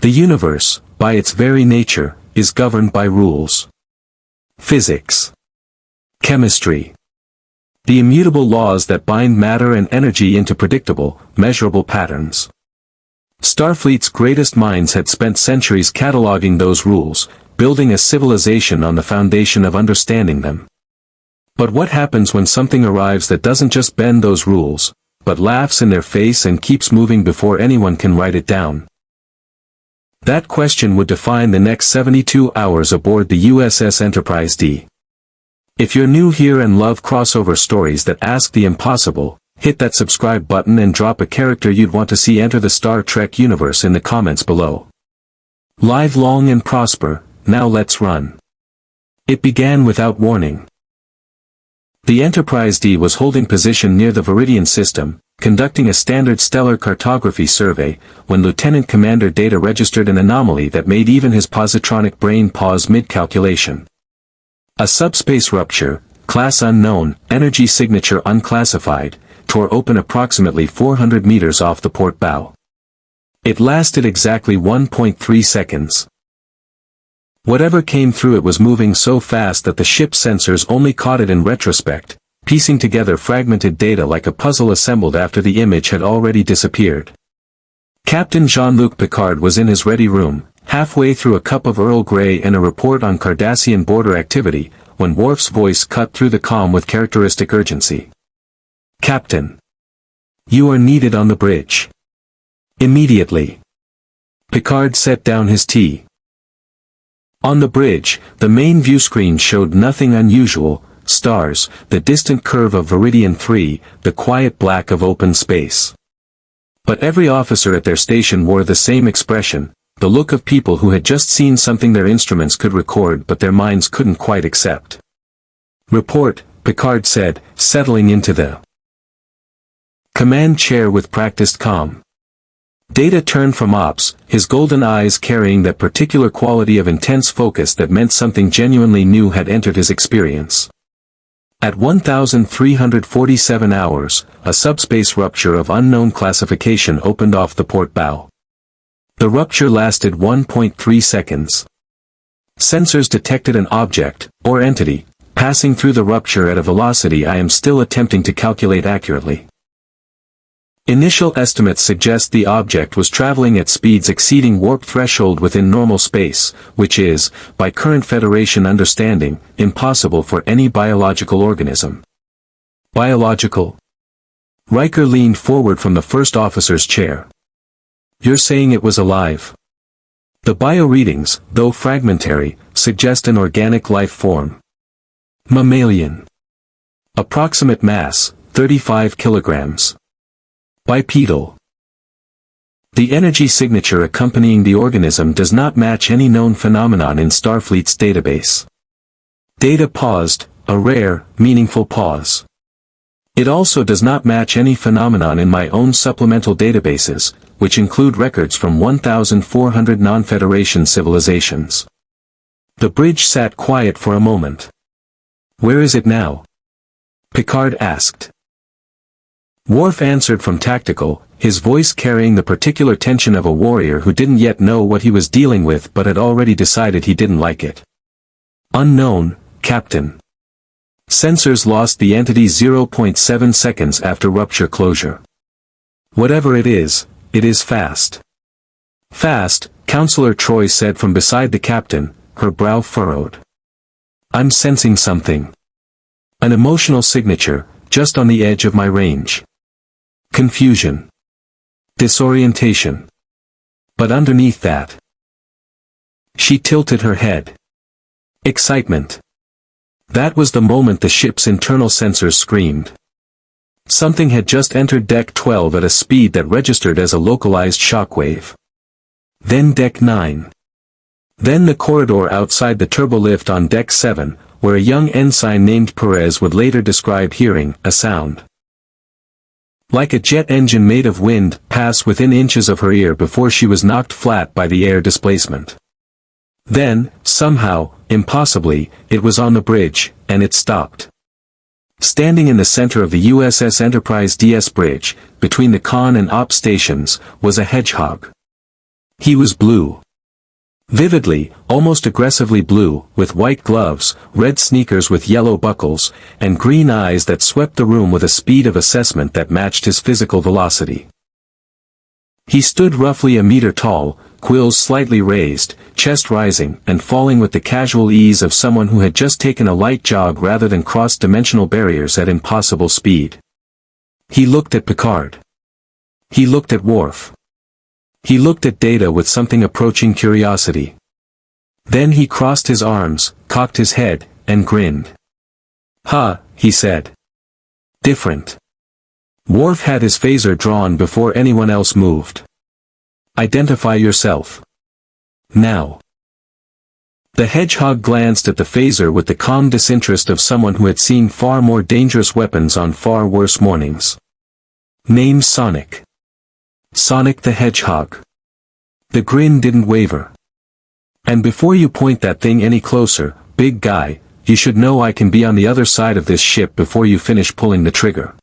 The universe, by its very nature, is governed by rules. Physics. Chemistry. The immutable laws that bind matter and energy into predictable, measurable patterns. Starfleet's greatest minds had spent centuries cataloging those rules, building a civilization on the foundation of understanding them. But what happens when something arrives that doesn't just bend those rules, but laughs in their face and keeps moving before anyone can write it down? That question would define the next 72 hours aboard the USS Enterprise D. If you're new here and love crossover stories that ask the impossible, hit that subscribe button and drop a character you'd want to see enter the Star Trek universe in the comments below. Live long and prosper, now let's run. It began without warning. The Enterprise D was holding position near the Viridian system, conducting a standard stellar cartography survey, when Lieutenant Commander Data registered an anomaly that made even his positronic brain pause mid-calculation. A subspace rupture, class unknown, energy signature unclassified, tore open approximately 400 meters off the port bow. It lasted exactly 1.3 seconds. Whatever came through it was moving so fast that the ship's sensors only caught it in retrospect, piecing together fragmented data like a puzzle assembled after the image had already disappeared. Captain Jean-Luc Picard was in his ready room, halfway through a cup of Earl Grey and a report on Cardassian border activity, when Worf's voice cut through the calm with characteristic urgency. "Captain. You are needed on the bridge. Immediately." Picard set down his tea. On the bridge, the main viewscreen showed nothing unusual: stars, the distant curve of Viridian 3, the quiet black of open space. But every officer at their station wore the same expression, the look of people who had just seen something their instruments could record but their minds couldn't quite accept. "Report," Picard said, settling into the command chair with practiced calm. Data turned from ops, his golden eyes carrying that particular quality of intense focus that meant something genuinely new had entered his experience. At 1,347 hours, a subspace rupture of unknown classification opened off the port bow. The rupture lasted 1.3 seconds. Sensors detected an object, or entity, passing through the rupture at a velocity I am still attempting to calculate accurately. Initial estimates suggest the object was traveling at speeds exceeding warp threshold within normal space, which is, by current Federation understanding, impossible for any biological organism. Biological? Riker leaned forward from the first officer's chair. "You're saying it was alive?" "The bio-readings, though fragmentary, suggest an organic life form. Mammalian. Approximate mass, 35 kilograms. Bipedal. The energy signature accompanying the organism does not match any known phenomenon in Starfleet's database." Data paused, a rare, meaningful pause. "It also does not match any phenomenon in my own supplemental databases, which include records from 1,400 non-Federation civilizations." The bridge sat quiet for a moment. "Where is it now?" Picard asked. Worf answered from tactical, his voice carrying the particular tension of a warrior who didn't yet know what he was dealing with but had already decided he didn't like it. "Unknown, Captain. Sensors lost the entity 0.7 seconds after rupture closure. Whatever it is fast." "Fast," Counselor Troy said from beside the captain, her brow furrowed. "I'm sensing something. An emotional signature, just on the edge of my range. Confusion. Disorientation. But underneath that." She tilted her head. Excitement. That was the moment the ship's internal sensors screamed. Something had just entered Deck 12 at a speed that registered as a localized shockwave. Then Deck 9. Then the corridor outside the turbolift on Deck 7, where a young ensign named Perez would later describe hearing a sound like a jet engine made of wind pass within inches of her ear before she was knocked flat by the air displacement. Then, somehow, impossibly, it was on the bridge, and it stopped. Standing in the center of the USS Enterprise DS bridge, between the con and op stations, was a Hedgehog. He was blue. Vividly, almost aggressively blue, with white gloves, red sneakers with yellow buckles, and green eyes that swept the room with a speed of assessment that matched his physical velocity. He stood roughly a meter tall, quills slightly raised, chest rising and falling with the casual ease of someone who had just taken a light jog rather than crossed dimensional barriers at impossible speed. He looked at Picard. He looked at Worf. He looked at Data with something approaching curiosity. Then he crossed his arms, cocked his head, and grinned. "Ha," he said. "Different." Worf had his phaser drawn before anyone else moved. "Identify yourself. Now." The Hedgehog glanced at the phaser with the calm disinterest of someone who had seen far more dangerous weapons on far worse mornings. "Name Sonic. Sonic the Hedgehog." The grin didn't waver. "And before you point that thing any closer, big guy, you should know I can be on the other side of this ship before you finish pulling the trigger."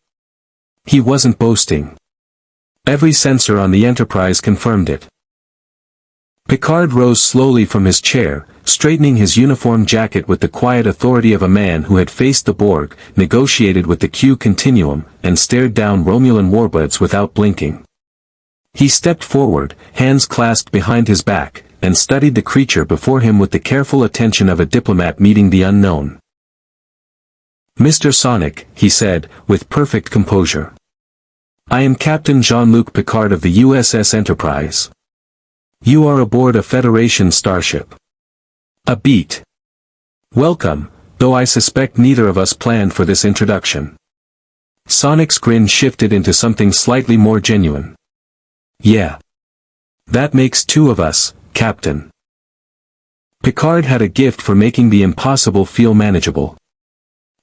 He wasn't boasting. Every sensor on the Enterprise confirmed it. Picard rose slowly from his chair, straightening his uniform jacket with the quiet authority of a man who had faced the Borg, negotiated with the Q continuum, and stared down Romulan warbirds without blinking. He stepped forward, hands clasped behind his back, and studied the creature before him with the careful attention of a diplomat meeting the unknown. "Mr. Sonic," he said, with perfect composure. "I am Captain Jean-Luc Picard of the USS Enterprise. You are aboard a Federation starship. A beat. Welcome, though I suspect neither of us planned for this introduction." Sonic's grin shifted into something slightly more genuine. "Yeah. That makes two of us, Captain." Picard had a gift for making the impossible feel manageable.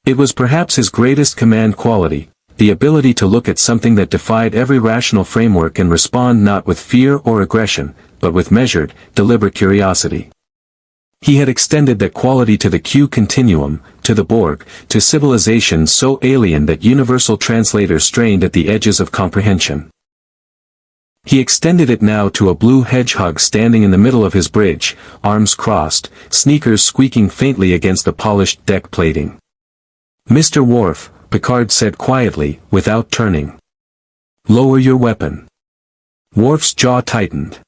It was perhaps his greatest command quality, the ability to look at something that defied every rational framework and respond not with fear or aggression, but with measured, deliberate curiosity. He had extended that quality to the Q continuum, to the Borg, to civilizations so alien that universal translators strained at the edges of comprehension. He extended it now to a blue hedgehog standing in the middle of his bridge, arms crossed, sneakers squeaking faintly against the polished deck plating. "Mr. Worf," Picard said quietly, without turning. "Lower your weapon." Worf's jaw tightened.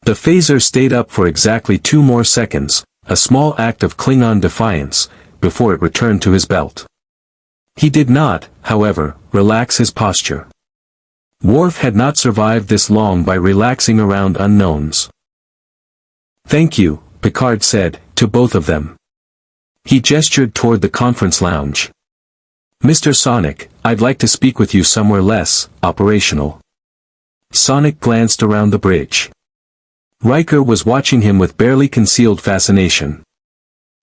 The phaser stayed up for exactly 2 more seconds, a small act of Klingon defiance, before it returned to his belt. He did not, however, relax his posture. Worf had not survived this long by relaxing around unknowns. "Thank you," Picard said, to both of them. He gestured toward the conference lounge. "Mr. Sonic, I'd like to speak with you somewhere less operational." Sonic glanced around the bridge. Riker was watching him with barely concealed fascination.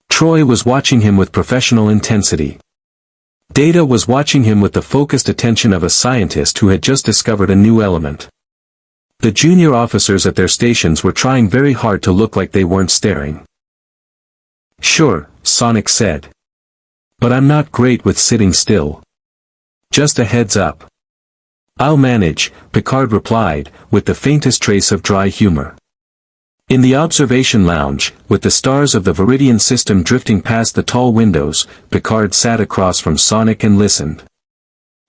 Troy was watching him with professional intensity. Data was watching him with the focused attention of a scientist who had just discovered a new element. The junior officers at their stations were trying very hard to look like they weren't staring. "Sure," Sonic said. "But I'm not great with sitting still. Just a heads up." "I'll manage," Picard replied, with the faintest trace of dry humor. In the observation lounge, with the stars of the Viridian system drifting past the tall windows, Picard sat across from Sonic and listened.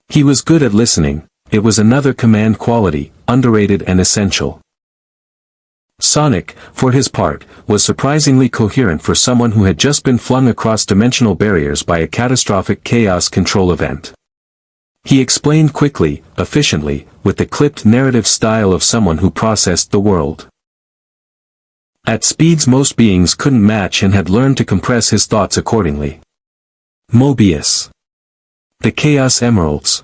He was good at listening, it was another command quality, underrated and essential. Sonic, for his part, was surprisingly coherent for someone who had just been flung across dimensional barriers by a catastrophic chaos control event. He explained quickly, efficiently, with the clipped narrative style of someone who processed the world. At speeds most beings couldn't match and had learned to compress his thoughts accordingly. Mobius. The Chaos Emeralds.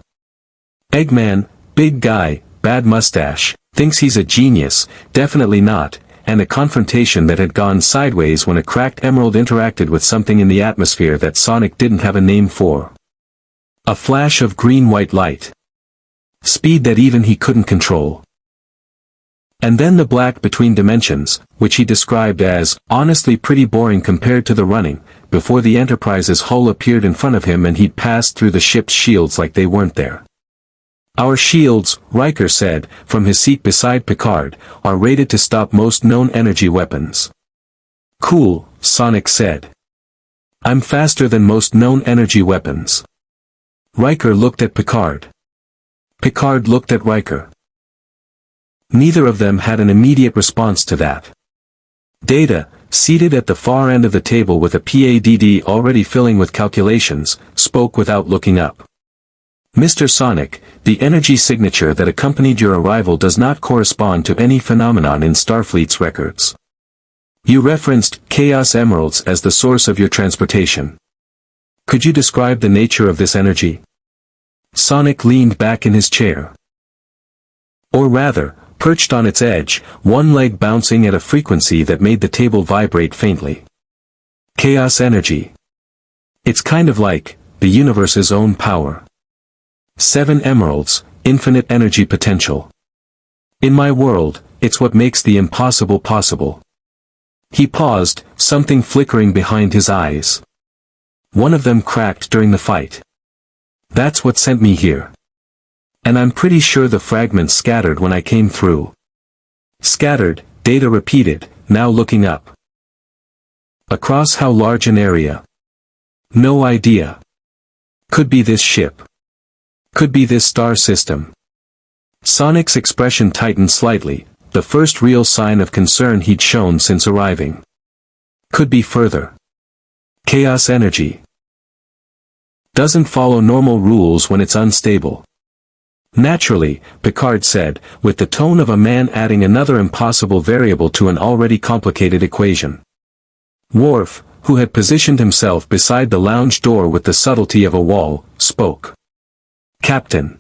Eggman, big guy, bad mustache, thinks he's a genius, definitely not, and a confrontation that had gone sideways when a cracked emerald interacted with something in the atmosphere that Sonic didn't have a name for. A flash of green-white light. Speed that even he couldn't control. And then the black between dimensions, which he described as, honestly pretty boring compared to the running, before the Enterprise's hull appeared in front of him and he'd passed through the ship's shields like they weren't there. Our shields, Riker said, from his seat beside Picard, are rated to stop most known energy weapons. Cool, Sonic said. I'm faster than most known energy weapons. Riker looked at Picard. Picard looked at Riker. Neither of them had an immediate response to that. Data, seated at the far end of the table with a PADD already filling with calculations, spoke without looking up. Mr. Sonic, the energy signature that accompanied your arrival does not correspond to any phenomenon in Starfleet's records. You referenced Chaos Emeralds as the source of your transportation. Could you describe the nature of this energy? Sonic leaned back in his chair. Or rather, perched on its edge, one leg bouncing at a frequency that made the table vibrate faintly. Chaos energy. It's kind of like the universe's own power. 7 emeralds, infinite energy potential. In my world, it's what makes the impossible possible. He paused, something flickering behind his eyes. One of them cracked during the fight. That's what sent me here. And I'm pretty sure the fragments scattered when I came through. Scattered, Data repeated, now looking up. Across how large an area? No idea. Could be this ship. Could be this star system. Sonic's expression tightened slightly, the first real sign of concern he'd shown since arriving. Could be further. Chaos energy. Doesn't follow normal rules when it's unstable. Naturally, Picard said, with the tone of a man adding another impossible variable to an already complicated equation. Worf, who had positioned himself beside the lounge door with the subtlety of a wall, spoke. Captain.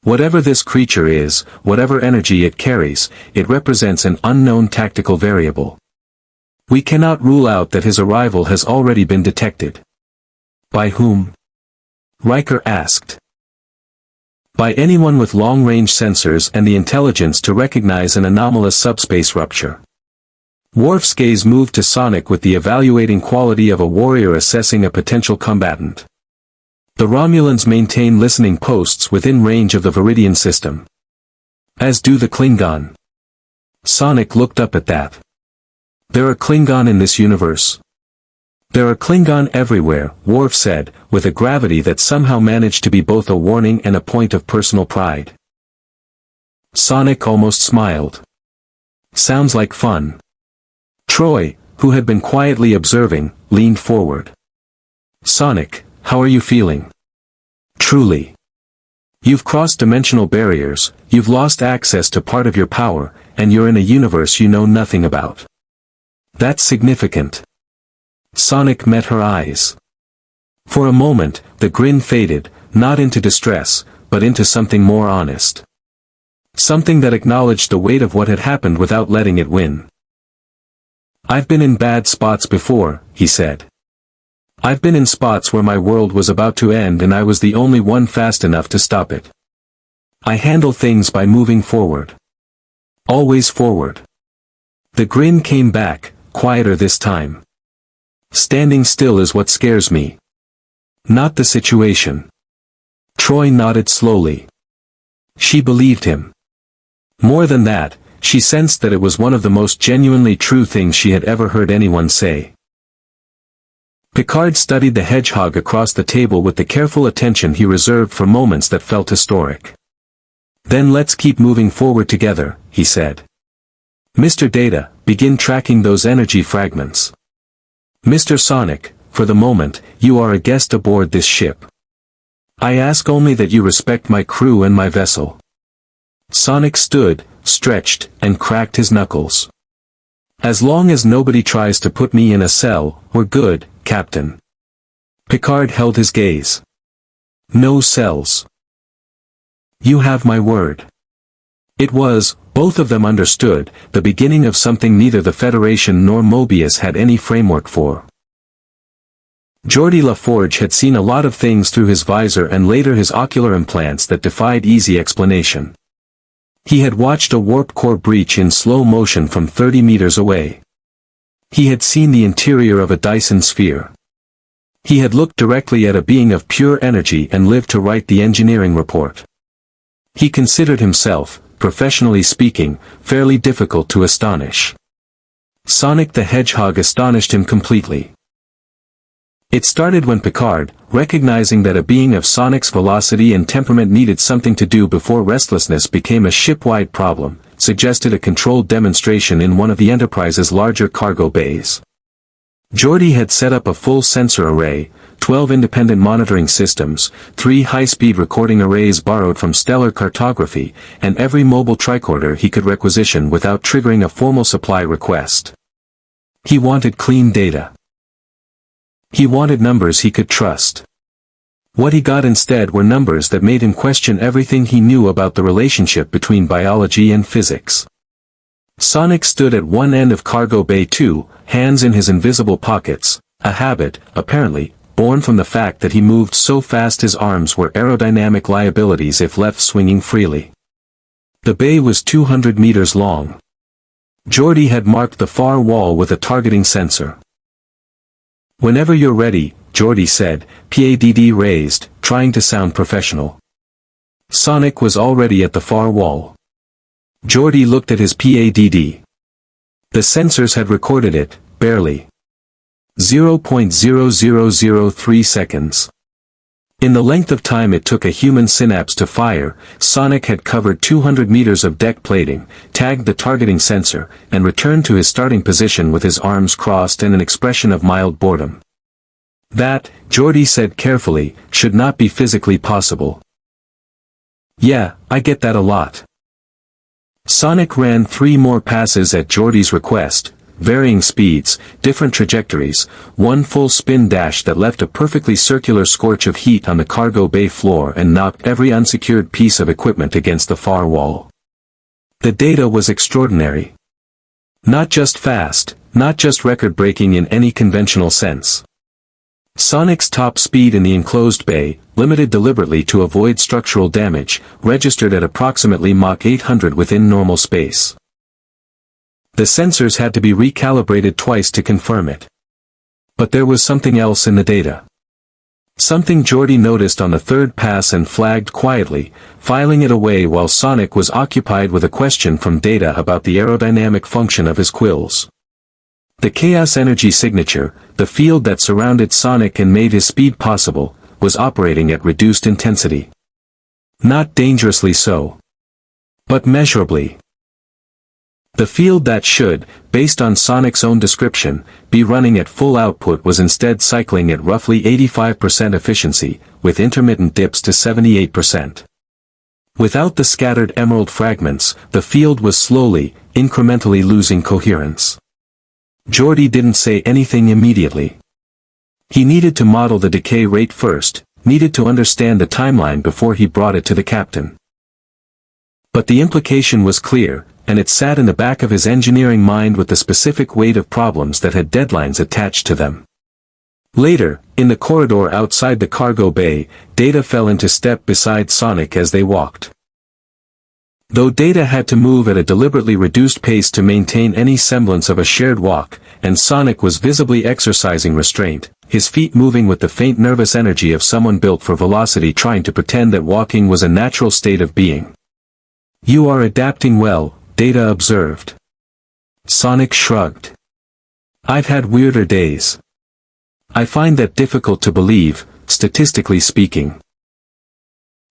Whatever this creature is, whatever energy it carries, it represents an unknown tactical variable. We cannot rule out that his arrival has already been detected. By whom? Riker asked. By anyone with long-range sensors and the intelligence to recognize an anomalous subspace rupture. Worf's gaze moved to Sonic with the evaluating quality of a warrior assessing a potential combatant. The Romulans maintain listening posts within range of the Viridian system. As do the Klingon. Sonic looked up at that. There are Klingon in this universe. There are Klingon everywhere, Worf said, with a gravity that somehow managed to be both a warning and a point of personal pride. Sonic almost smiled. Sounds like fun. Troy, who had been quietly observing, leaned forward. Sonic, how are you feeling? Truly. You've crossed dimensional barriers, you've lost access to part of your power, and you're in a universe you know nothing about. That's significant. Sonic met her eyes. For a moment, the grin faded, not into distress, but into something more honest. Something that acknowledged the weight of what had happened without letting it win. I've been in bad spots before, he said. I've been in spots where my world was about to end and I was the only one fast enough to stop it. I handle things by moving forward. Always forward. The grin came back, quieter this time. Standing still is what scares me. Not the situation. Troy nodded slowly. She believed him. More than that, she sensed that it was one of the most genuinely true things she had ever heard anyone say. Picard studied the hedgehog across the table with the careful attention he reserved for moments that felt historic. Then let's keep moving forward together, he said. Mr. Data, begin tracking those energy fragments. Mr. Sonic, for the moment, you are a guest aboard this ship. I ask only that you respect my crew and my vessel. Sonic stood, stretched, and cracked his knuckles. As long as nobody tries to put me in a cell, we're good, Captain. Picard held his gaze. No cells. You have my word. It was, both of them understood, the beginning of something neither the Federation nor Mobius had any framework for. Geordi LaForge had seen a lot of things through his visor and later his ocular implants that defied easy explanation. He had watched a warp core breach in slow motion from 30 meters away. He had seen the interior of a Dyson sphere. He had looked directly at a being of pure energy and lived to write the engineering report. He considered himself, professionally speaking, fairly difficult to astonish. Sonic the Hedgehog astonished him completely. It started when Picard, recognizing that a being of Sonic's velocity and temperament needed something to do before restlessness became a ship-wide problem, suggested a controlled demonstration in one of the Enterprise's larger cargo bays. Geordi had set up a full sensor array, 12 independent monitoring systems, 3 high-speed recording arrays borrowed from stellar cartography, and every mobile tricorder he could requisition without triggering a formal supply request. He wanted clean data. He wanted numbers he could trust. What he got instead were numbers that made him question everything he knew about the relationship between biology and physics. Sonic stood at one end of Cargo Bay 2, hands in his invisible pockets, a habit, apparently, born from the fact that he moved so fast his arms were aerodynamic liabilities if left swinging freely. The bay was 200 meters long. Geordi had marked the far wall with a targeting sensor. "Whenever you're ready," Geordi said, PADD raised, trying to sound professional. Sonic was already at the far wall. Geordi looked at his PADD. The sensors had recorded it, barely. 0.0003 seconds. In the length of time it took a human synapse to fire, Sonic had covered 200 meters of deck plating, tagged the targeting sensor, and returned to his starting position with his arms crossed and an expression of mild boredom. That, Geordi said carefully, should not be physically possible. "Yeah, I get that a lot." Sonic ran 3 more passes at Geordi's request, varying speeds, different trajectories, one full spin dash that left a perfectly circular scorch of heat on the cargo bay floor and knocked every unsecured piece of equipment against the far wall. The data was extraordinary. Not just fast, not just record-breaking in any conventional sense. Sonic's top speed in the enclosed bay, limited deliberately to avoid structural damage, registered at approximately Mach 800 within normal space. The sensors had to be recalibrated twice to confirm it. But there was something else in the data. Something Geordi noticed on the third pass and flagged quietly, filing it away while Sonic was occupied with a question from Data about the aerodynamic function of his quills. The chaos energy signature, the field that surrounded Sonic and made his speed possible, was operating at reduced intensity. Not dangerously so. But measurably. The field that should, based on Sonic's own description, be running at full output was instead cycling at roughly 85% efficiency, with intermittent dips to 78%. Without the scattered emerald fragments, the field was slowly, incrementally losing coherence. Geordi didn't say anything immediately. He needed to model the decay rate first, needed to understand the timeline before he brought it to the captain. But the implication was clear, and it sat in the back of his engineering mind with the specific weight of problems that had deadlines attached to them. Later, in the corridor outside the cargo bay, Data fell into step beside Sonic as they walked. Though Data had to move at a deliberately reduced pace to maintain any semblance of a shared walk, and Sonic was visibly exercising restraint, his feet moving with the faint nervous energy of someone built for velocity trying to pretend that walking was a natural state of being. "You are adapting well," Data observed. Sonic shrugged. "I've had weirder days. I find that difficult to believe, statistically speaking.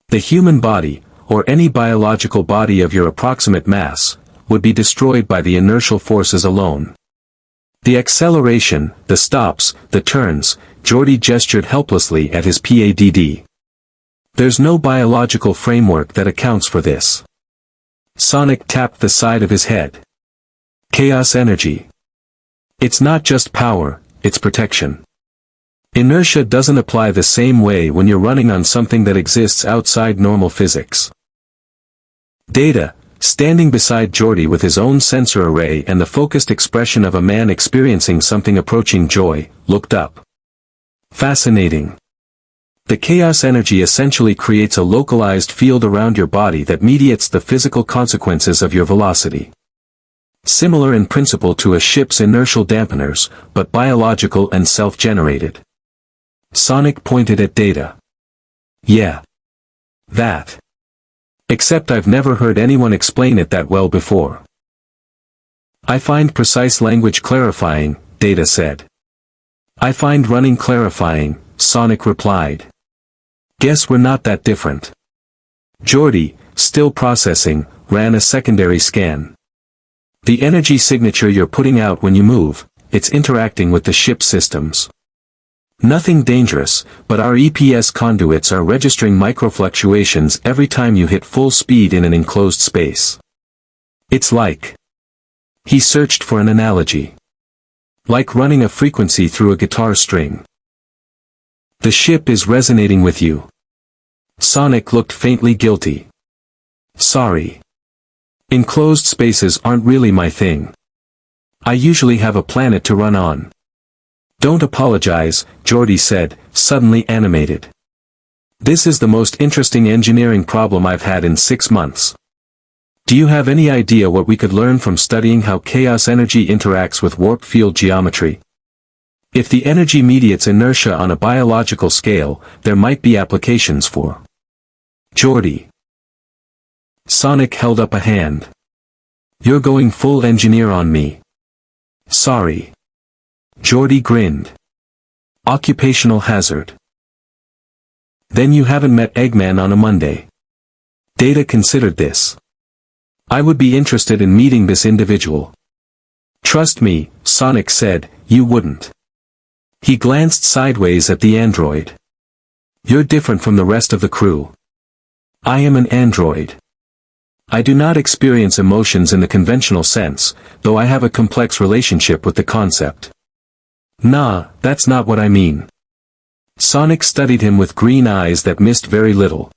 The human body, or any biological body of your approximate mass, would be destroyed by the inertial forces alone. The acceleration, the stops, the turns," Geordi gestured helplessly at his PADD. "There's no biological framework that accounts for this." Sonic tapped the side of his head. "Chaos energy. It's not just power, it's protection. Inertia doesn't apply the same way when you're running on something that exists outside normal physics." Data, standing beside Geordi with his own sensor array and the focused expression of a man experiencing something approaching joy, looked up. "Fascinating. The chaos energy essentially creates a localized field around your body that mediates the physical consequences of your velocity. Similar in principle to a ship's inertial dampeners, but biological and self-generated." Sonic pointed at Data. "Yeah. That. Except I've never heard anyone explain it that well before. I find precise language clarifying, Data said. I find running clarifying, Sonic replied. Guess we're not that different. Geordi, still processing, ran a secondary scan. The energy signature you're putting out when you move, it's interacting with the ship systems. Nothing dangerous, but our EPS conduits are registering microfluctuations every time you hit full speed in an enclosed space. It's like... He searched for an analogy. Like running a frequency through a guitar string. The ship is resonating with you. Sonic looked faintly guilty. Sorry. Enclosed spaces aren't really my thing. I usually have a planet to run on. Don't apologize, Geordi said, suddenly animated. This is the most interesting engineering problem I've had in 6 months. Do you have any idea what we could learn from studying how chaos energy interacts with warp field geometry? If the energy mediates inertia on a biological scale, there might be applications for. Geordi. Sonic held up a hand. You're going full engineer on me. Sorry. Geordi grinned. Occupational hazard. Then you haven't met Eggman on a Monday. Data considered this. I would be interested in meeting this individual. Trust me, Sonic said, you wouldn't. He glanced sideways at the android. You're different from the rest of the crew. I am an android. I do not experience emotions in the conventional sense, though I have a complex relationship with the concept. Nah, that's not what I mean. Sonic studied him with green eyes that missed very little.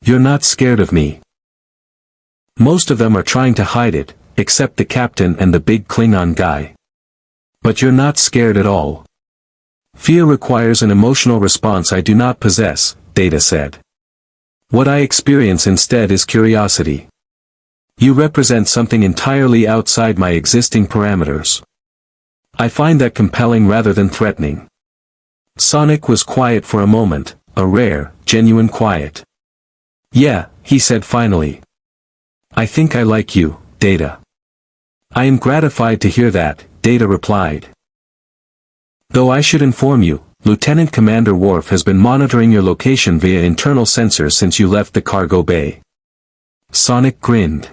You're not scared of me. Most of them are trying to hide it, except the captain and the big Klingon guy. But you're not scared at all. Fear requires an emotional response I do not possess, Data said. What I experience instead is curiosity. You represent something entirely outside my existing parameters. I find that compelling rather than threatening. Sonic was quiet for a moment, a rare, genuine quiet. Yeah, he said finally. I think I like you, Data. I am gratified to hear that, Data replied. Though I should inform you, Lieutenant Commander Worf has been monitoring your location via internal sensors since you left the cargo bay. Sonic grinned.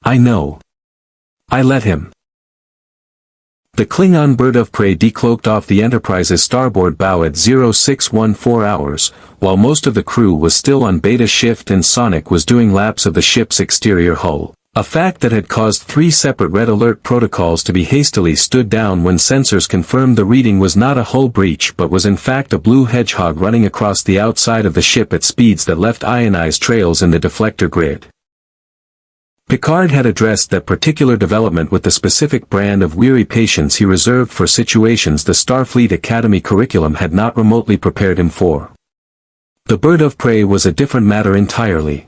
I know. I let him. The Klingon bird of prey decloaked off the Enterprise's starboard bow at 0614 hours, while most of the crew was still on beta shift and Sonic was doing laps of the ship's exterior hull. A fact that had caused 3 separate red alert protocols to be hastily stood down when sensors confirmed the reading was not a hull breach but was in fact a blue Hedgehog running across the outside of the ship at speeds that left ionized trails in the deflector grid. Picard had addressed that particular development with the specific brand of weary patience he reserved for situations the Starfleet Academy curriculum had not remotely prepared him for. The bird of prey was a different matter entirely.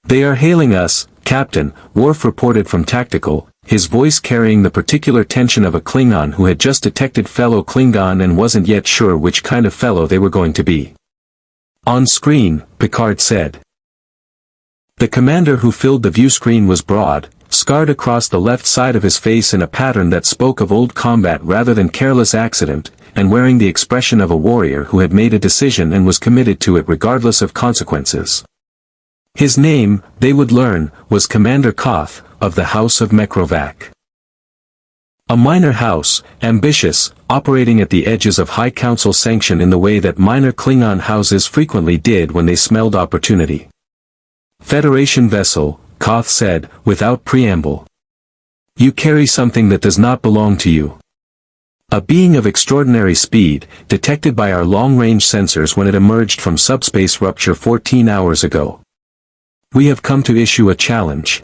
They are hailing us, Captain, Worf reported from Tactical, his voice carrying the particular tension of a Klingon who had just detected fellow Klingon and wasn't yet sure which kind of fellow they were going to be. On screen, Picard said. The commander who filled the view screen was broad, scarred across the left side of his face in a pattern that spoke of old combat rather than careless accident, and wearing the expression of a warrior who had made a decision and was committed to it regardless of consequences. His name, they would learn, was Commander Koth, of the House of Mekrovac. A minor house, ambitious, operating at the edges of High Council sanction in the way that minor Klingon houses frequently did when they smelled opportunity. Federation vessel, Koth said, without preamble. You carry something that does not belong to you. A being of extraordinary speed, detected by our long-range sensors when it emerged from subspace rupture 14 hours ago. We have come to issue a challenge.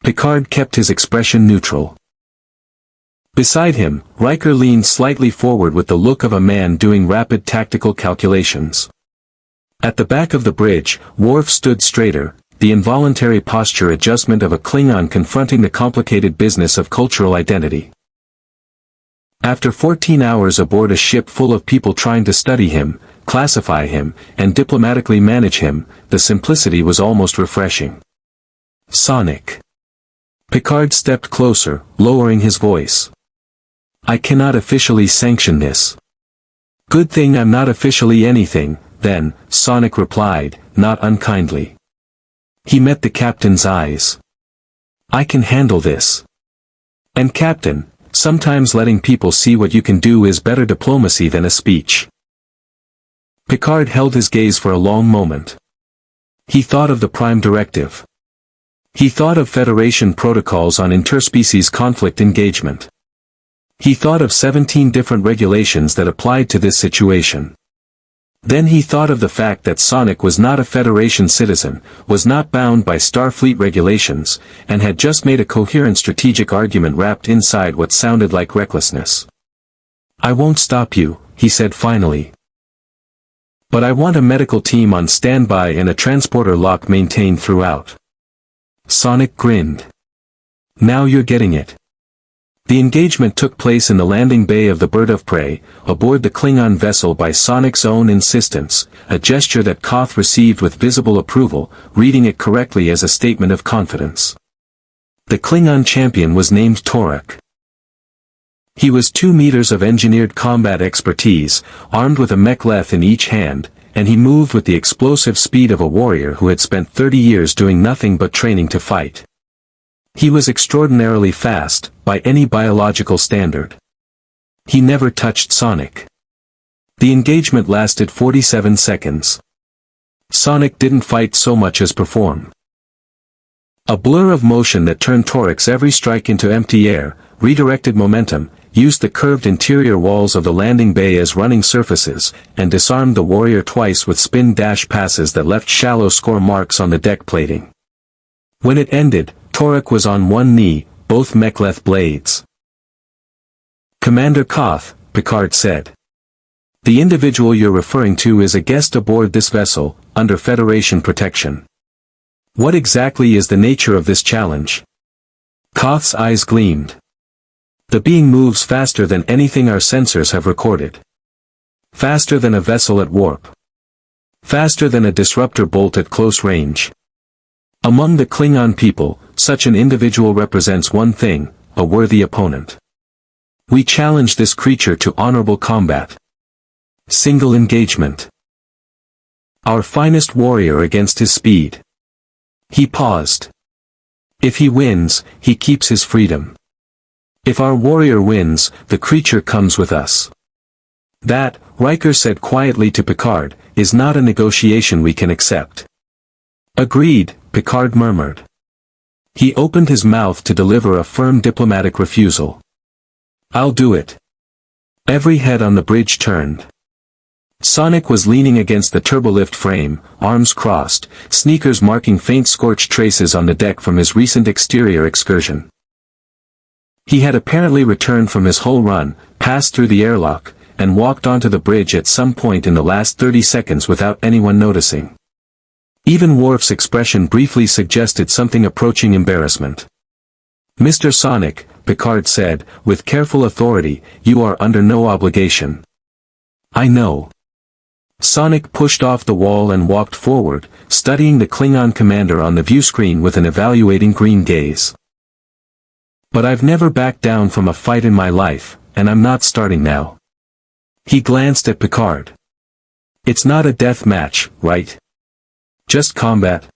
Picard kept his expression neutral. Beside him, Riker leaned slightly forward with the look of a man doing rapid tactical calculations. At the back of the bridge, Worf stood straighter, the involuntary posture adjustment of a Klingon confronting the complicated business of cultural identity. After 14 hours aboard a ship full of people trying to study him, classify him, and diplomatically manage him. The simplicity was almost refreshing. Sonic. Picard stepped closer, lowering his voice. I cannot officially sanction this. Good thing I'm not officially anything, then, Sonic replied, not unkindly. He met the captain's eyes. I can handle this. And Captain, sometimes letting people see what you can do is better diplomacy than a speech. Picard held his gaze for a long moment. He thought of the Prime Directive. He thought of Federation protocols on interspecies conflict engagement. He thought of 17 different regulations that applied to this situation. Then he thought of the fact that Sonic was not a Federation citizen, was not bound by Starfleet regulations, and had just made a coherent strategic argument wrapped inside what sounded like recklessness. I won't stop you, he said finally. But I want a medical team on standby and a transporter lock maintained throughout. Sonic grinned. Now you're getting it. The engagement took place in the landing bay of the Bird of Prey, aboard the Klingon vessel by Sonic's own insistence, a gesture that Koth received with visible approval, reading it correctly as a statement of confidence. The Klingon champion was named Torek. He was 2 meters of engineered combat expertise, armed with a mek'leth in each hand, and he moved with the explosive speed of a warrior who had spent 30 years doing nothing but training to fight. He was extraordinarily fast, by any biological standard. He never touched Sonic. The engagement lasted 47 seconds. Sonic didn't fight so much as perform. A blur of motion that turned Torek's every strike into empty air, redirected momentum, used the curved interior walls of the landing bay as running surfaces, and disarmed the warrior twice with spin-dash passes that left shallow score marks on the deck plating. When it ended, Torek was on one knee, both mek'leth blades. Commander Koth, Picard said. The individual you're referring to is a guest aboard this vessel, under Federation protection. What exactly is the nature of this challenge? Koth's eyes gleamed. The being moves faster than anything our sensors have recorded. Faster than a vessel at warp. Faster than a disruptor bolt at close range. Among the Klingon people, such an individual represents one thing, a worthy opponent. We challenge this creature to honorable combat. Single engagement. Our finest warrior against his speed. He paused. If he wins, he keeps his freedom. If our warrior wins, the creature comes with us. That, Riker said quietly to Picard, is not a negotiation we can accept. Agreed, Picard murmured. He opened his mouth to deliver a firm diplomatic refusal. I'll do it. Every head on the bridge turned. Sonic was leaning against the turbolift frame, arms crossed, sneakers marking faint scorched traces on the deck from his recent exterior excursion. He had apparently returned from his whole run, passed through the airlock, and walked onto the bridge at some point in the last 30 seconds without anyone noticing. Even Worf's expression briefly suggested something approaching embarrassment. Mr. Sonic, Picard said, with careful authority, you are under no obligation. I know. Sonic pushed off the wall and walked forward, studying the Klingon commander on the viewscreen with an evaluating green gaze. But I've never backed down from a fight in my life, and I'm not starting now. He glanced at Picard. It's not a death match, right? Just combat.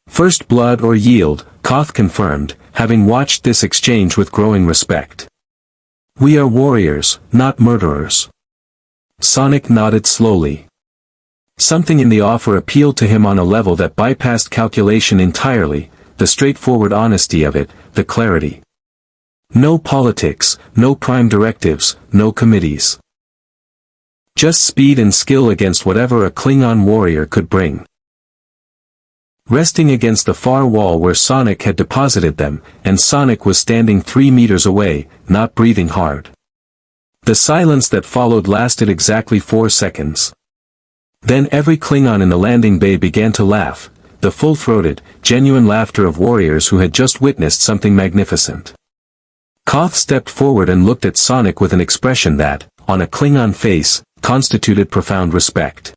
First blood or yield, Koth confirmed, having watched this exchange with growing respect. We are warriors, not murderers. Sonic nodded slowly. Something in the offer appealed to him on a level that bypassed calculation entirely, the straightforward honesty of it, the clarity. No politics, no prime directives, no committees. Just speed and skill against whatever a Klingon warrior could bring. Resting against the far wall where Sonic had deposited them, and Sonic was standing 3 meters away, not breathing hard. The silence that followed lasted exactly 4 seconds. Then every Klingon in the landing bay began to laugh, the full-throated, genuine laughter of warriors who had just witnessed something magnificent. Koth stepped forward and looked at Sonic with an expression that, on a Klingon face, constituted profound respect.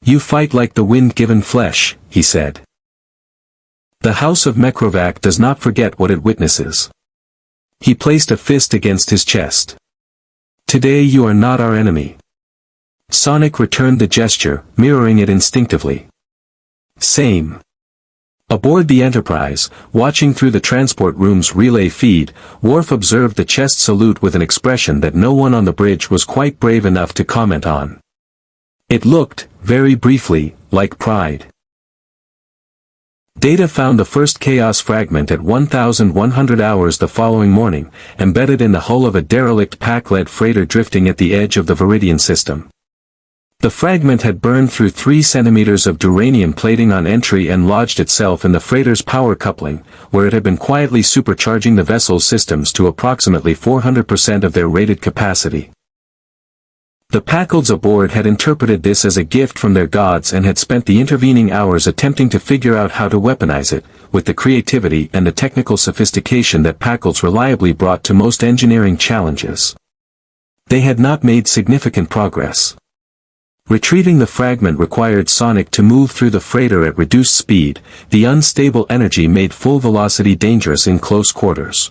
"You fight like the wind-given flesh," he said. "The House of Mekrovac does not forget what it witnesses." He placed a fist against his chest. "Today you are not our enemy." Sonic returned the gesture, mirroring it instinctively. "Same." Aboard the Enterprise, watching through the transport room's relay feed, Worf observed the chest salute with an expression that no one on the bridge was quite brave enough to comment on. It looked, very briefly, like pride. Data found the first Chaos fragment at 1,100 hours the following morning, embedded in the hull of a derelict pack-led freighter drifting at the edge of the Viridian system. The fragment had burned through 3 centimeters of duranium plating on entry and lodged itself in the freighter's power coupling, where it had been quietly supercharging the vessel's systems to approximately 400% of their rated capacity. The Packalds aboard had interpreted this as a gift from their gods and had spent the intervening hours attempting to figure out how to weaponize it, with the creativity and the technical sophistication that Packalds reliably brought to most engineering challenges. They had not made significant progress. Retrieving the fragment required Sonic to move through the freighter at reduced speed. The unstable energy made full velocity dangerous in close quarters.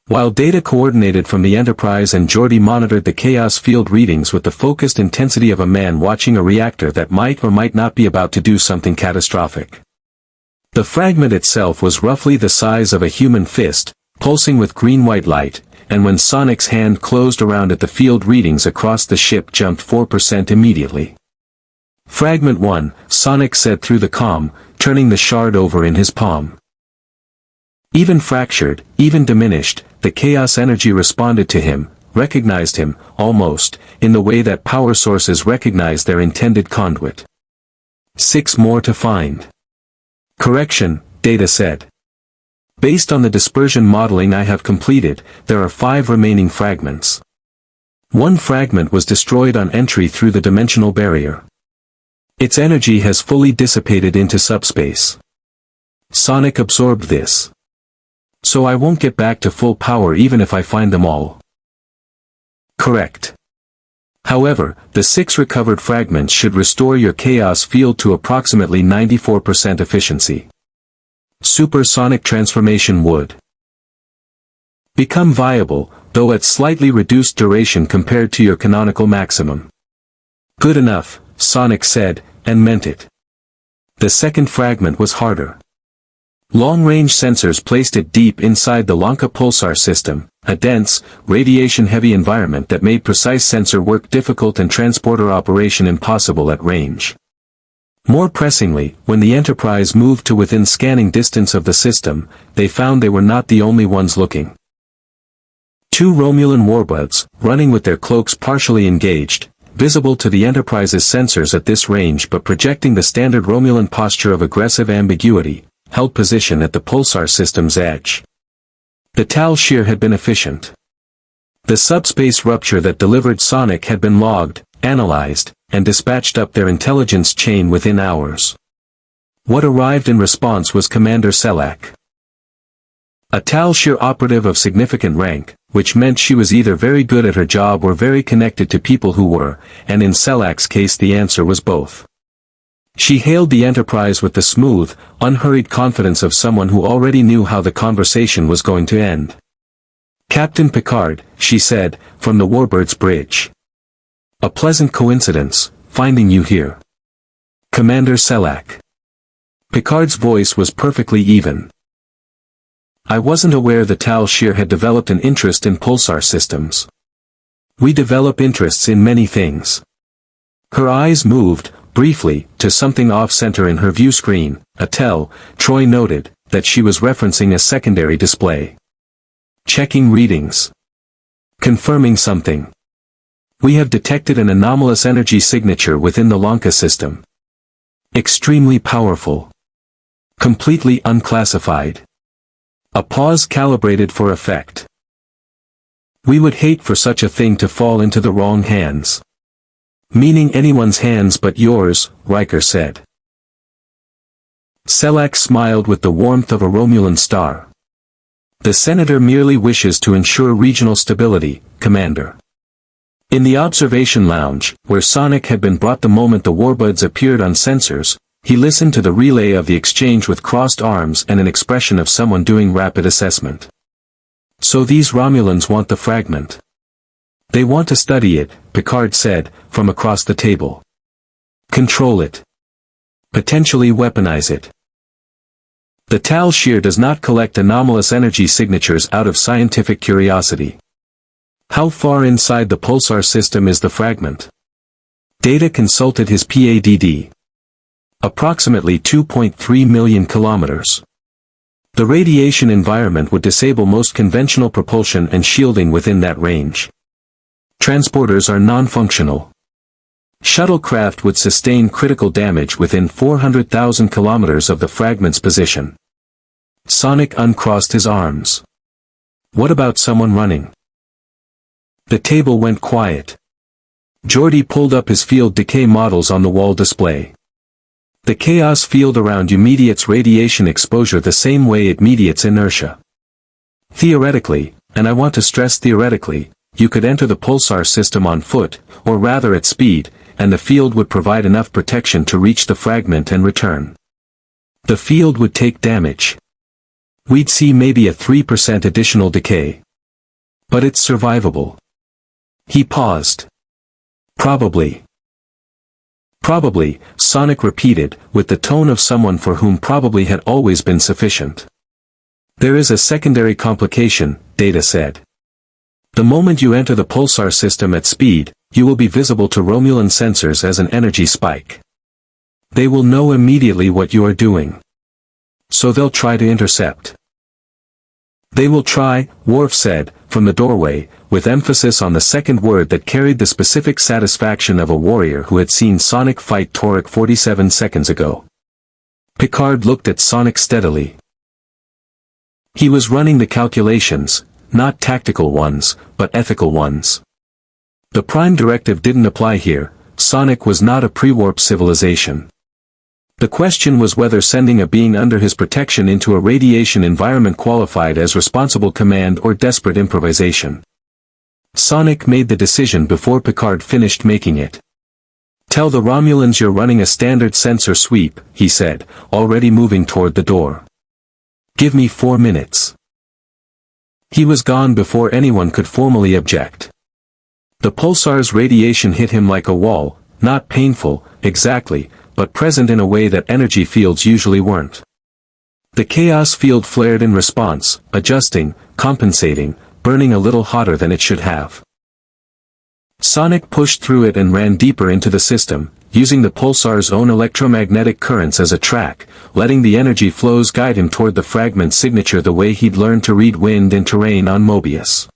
While data coordinated from the Enterprise and Geordi monitored the Chaos field readings with the focused intensity of a man watching a reactor that might or might not be about to do something catastrophic. The fragment itself was roughly the size of a human fist, pulsing with green-white light, and when Sonic's hand closed around it the field readings across the ship jumped 4% immediately. "Fragment 1, Sonic said through the comm, turning the shard over in his palm. Even fractured, even diminished, the Chaos energy responded to him, recognized him, almost, in the way that power sources recognize their intended conduit. 6 more to find." "Correction," Data said. "Based on the dispersion modeling I have completed, there are 5 remaining fragments. 1 fragment was destroyed on entry through the dimensional barrier. Its energy has fully dissipated into subspace. Sonic absorbed this. So I won't get back to full power even if I find them all." "Correct. However, the 6 recovered fragments should restore your Chaos field to approximately 94% efficiency. Supersonic transformation would become viable, though at slightly reduced duration compared to your canonical maximum." "Good enough," Sonic said, and meant it. The second fragment was harder. Long-range sensors placed it deep inside the Lanka pulsar system, a dense, radiation-heavy environment that made precise sensor work difficult and transporter operation impossible at range. More pressingly, when the Enterprise moved to within scanning distance of the system, they found they were not the only ones looking. 2 Romulan warbirds, running with their cloaks partially engaged, visible to the Enterprise's sensors at this range but projecting the standard Romulan posture of aggressive ambiguity, held position at the pulsar system's edge. The Tal shear had been efficient. The subspace rupture that delivered Sonic had been logged, analyzed, and dispatched up their intelligence chain within hours. What arrived in response was Commander Selak. A Tal shear operative of significant rank, which meant she was either very good at her job or very connected to people who were, and in Selak's case the answer was both. She hailed the Enterprise with the smooth, unhurried confidence of someone who already knew how the conversation was going to end. "Captain Picard," she said, from the Warbird's bridge. "A pleasant coincidence, finding you here." "Commander Selak." Picard's voice was perfectly even. "I wasn't aware the Tal shear had developed an interest in pulsar systems. We develop interests in many things." Her eyes moved, briefly, to something off-center in her view screen. Troy noted, that she was referencing a secondary display. "Checking readings. Confirming something. We have detected an anomalous energy signature within the Lanka system. Extremely powerful. Completely unclassified. A pause calibrated for effect. We would hate for such a thing to fall into the wrong hands." "Meaning anyone's hands but yours," Riker said. Selak smiled with the warmth of a Romulan star. "The Senator merely wishes to ensure regional stability, Commander." In the observation lounge, where Sonic had been brought the moment the warbirds appeared on sensors, he listened to the relay of the exchange with crossed arms and an expression of someone doing rapid assessment. So these Romulans want the fragment. They want to study it, Picard said, from across the table. Control it. Potentially weaponize it. The Tal Shiar does not collect anomalous energy signatures out of scientific curiosity. How far inside the pulsar system is the fragment? Data consulted his PADD. Approximately 2.3 million kilometers. The radiation environment would disable most conventional propulsion and shielding within that range. Transporters are non-functional. Shuttlecraft would sustain critical damage within 400,000 kilometers of the fragment's position. Sonic uncrossed his arms. What about someone running? The table went quiet. Geordi pulled up his field decay models on the wall display. The chaos field around you mediates radiation exposure the same way it mediates inertia. Theoretically, and I want to stress theoretically, you could enter the pulsar system on foot, or rather at speed, and the field would provide enough protection to reach the fragment and return. The field would take damage. We'd see maybe a 3% additional decay. But it's survivable. He paused. Probably. Probably, Sonic repeated, with the tone of someone for whom probably had always been sufficient. There is a secondary complication, Data said. The moment you enter the pulsar system at speed, you will be visible to Romulan sensors as an energy spike. They will know immediately what you are doing. So they'll try to intercept. They will try, Worf said, from the doorway, with emphasis on the second word that carried the specific satisfaction of a warrior who had seen Sonic fight Torek 47 seconds ago. Picard looked at Sonic steadily. He was running the calculations, not tactical ones, but ethical ones. The Prime Directive didn't apply here. Sonic was not a pre-warp civilization. The question was whether sending a being under his protection into a radiation environment qualified as responsible command or desperate improvisation. Sonic made the decision before Picard finished making it. Tell the Romulans you're running a standard sensor sweep, he said, already moving toward the door. Give me 4 minutes. He was gone before anyone could formally object. The pulsar's radiation hit him like a wall, not painful, exactly, but present in a way that energy fields usually weren't. The chaos field flared in response, adjusting, compensating, burning a little hotter than it should have. Sonic pushed through it and ran deeper into the system, using the pulsar's own electromagnetic currents as a track, letting the energy flows guide him toward the fragment signature the way he'd learned to read wind and terrain on Mobius.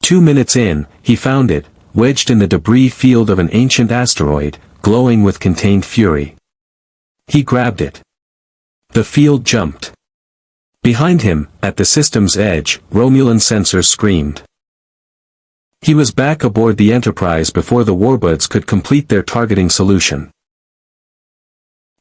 2 minutes in, he found it, wedged in the debris field of an ancient asteroid, glowing with contained fury. He grabbed it. The field jumped. Behind him, at the system's edge, Romulan sensors screamed. He was back aboard the Enterprise before the warbirds could complete their targeting solution.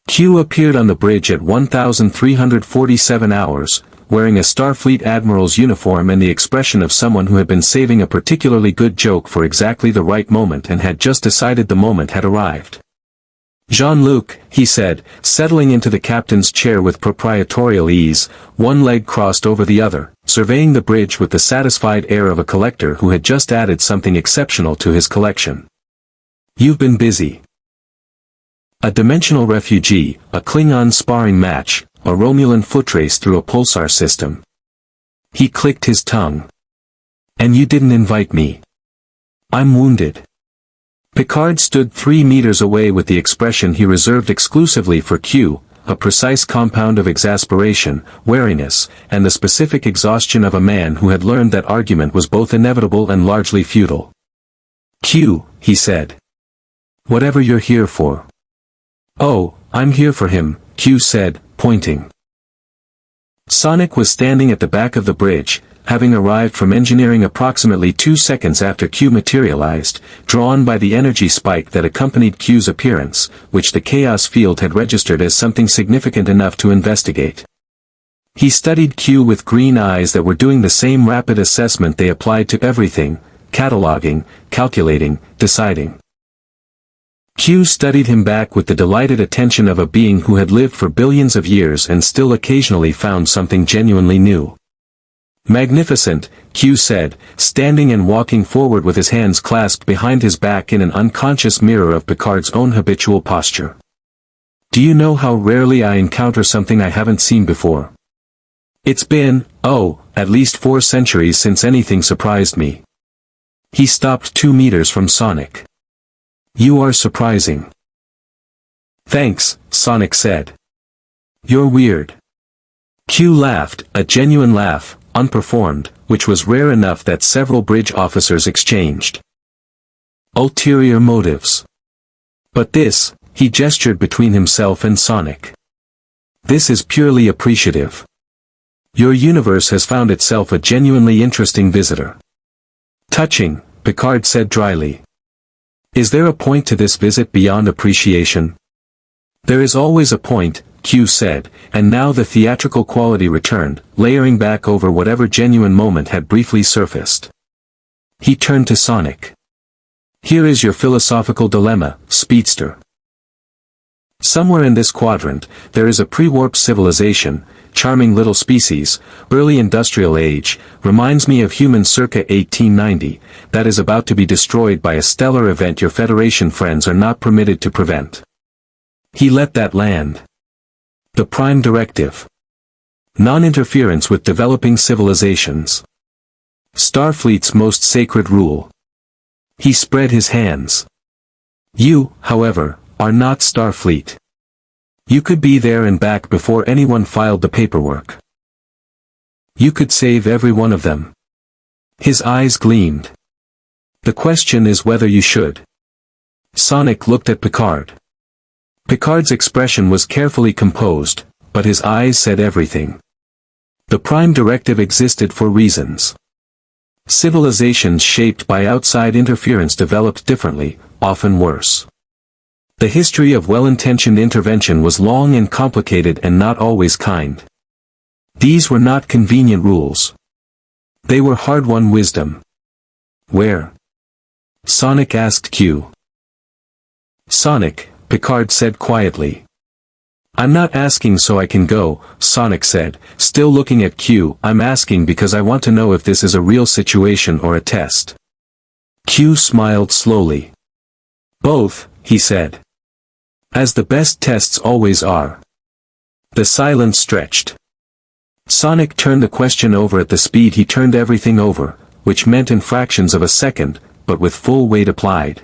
Q appeared on the bridge at 1347 hours, wearing a Starfleet admiral's uniform and the expression of someone who had been saving a particularly good joke for exactly the right moment and had just decided the moment had arrived. Jean-Luc, he said, settling into the captain's chair with proprietorial ease, one leg crossed over the other, surveying the bridge with the satisfied air of a collector who had just added something exceptional to his collection. You've been busy. A dimensional refugee, a Klingon sparring match, a Romulan footrace through a pulsar system. He clicked his tongue. And you didn't invite me. I'm wounded. Picard stood 3 meters away with the expression he reserved exclusively for Q, a precise compound of exasperation, wariness, and the specific exhaustion of a man who had learned that argument was both inevitable and largely futile. Q, he said. Whatever you're here for. Oh, I'm here for him, Q said, pointing. Sonic was standing at the back of the bridge, having arrived from engineering approximately 2 seconds after Q materialized, drawn by the energy spike that accompanied Q's appearance, which the chaos field had registered as something significant enough to investigate. He studied Q with green eyes that were doing the same rapid assessment they applied to everything, cataloging, calculating, deciding. Q studied him back with the delighted attention of a being who had lived for billions of years and still occasionally found something genuinely new. Magnificent, Q said, standing and walking forward with his hands clasped behind his back in an unconscious mirror of Picard's own habitual posture. Do you know how rarely I encounter something I haven't seen before? It's been, at least 4 centuries since anything surprised me. He stopped 2 meters from Sonic. You are surprising. Thanks, Sonic said. You're weird. Q laughed, a genuine laugh, unperformed, which was rare enough that several bridge officers exchanged. Ulterior motives. But this, he gestured between himself and Sonic. This is purely appreciative. Your universe has found itself a genuinely interesting visitor. Touching, Picard said dryly. Is there a point to this visit beyond appreciation? There is always a point, Q said, and now the theatrical quality returned, layering back over whatever genuine moment had briefly surfaced. He turned to Sonic. Here is your philosophical dilemma, speedster. Somewhere in this quadrant, there is a pre-warp civilization, charming little species, early industrial age, reminds me of humans circa 1890, that is about to be destroyed by a stellar event your Federation friends are not permitted to prevent. He let that land. The Prime Directive. Non-interference with developing civilizations. Starfleet's most sacred rule. He spread his hands. You, however, are not Starfleet. You could be there and back before anyone filed the paperwork. You could save every one of them. His eyes gleamed. The question is whether you should. Sonic looked at Picard. Picard's expression was carefully composed, but his eyes said everything. The Prime Directive existed for reasons. Civilizations shaped by outside interference developed differently, often worse. The history of well-intentioned intervention was long and complicated and not always kind. These were not convenient rules. They were hard-won wisdom. Where? Sonic asked Q. Sonic, Picard said quietly. I'm not asking so I can go, Sonic said, still looking at Q. I'm asking because I want to know if this is a real situation or a test. Q smiled slowly. Both, he said. As the best tests always are. The silence stretched. Sonic turned the question over at the speed he turned everything over, which meant in fractions of a second, but with full weight applied.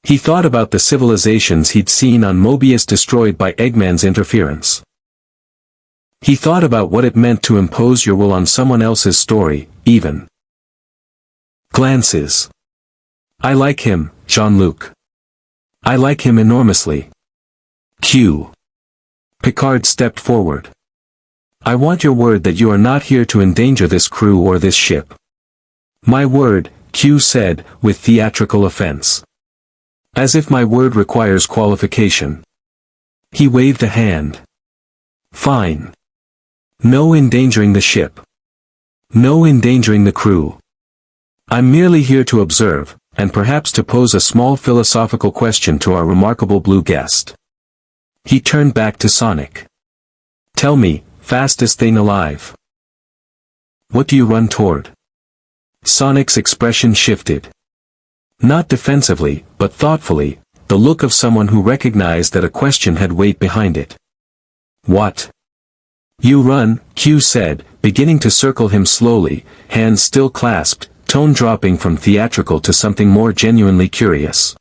He thought about the civilizations he'd seen on Mobius destroyed by Eggman's interference. He thought about what it meant to impose your will on someone else's story, even. Glances. I like him, Jean-Luc. I like him enormously. Q. Picard stepped forward. I want your word that you are not here to endanger this crew or this ship. My word, Q said, with theatrical offense. As if my word requires qualification. He waved a hand. Fine. No endangering the ship. No endangering the crew. I'm merely here to observe, and perhaps to pose a small philosophical question to our remarkable blue guest. He turned back to Sonic. Tell me, fastest thing alive. What do you run toward? Sonic's expression shifted. Not defensively, but thoughtfully, the look of someone who recognized that a question had weight behind it. What? You run, Q said, beginning to circle him slowly, hands still clasped, tone dropping from theatrical to something more genuinely curious.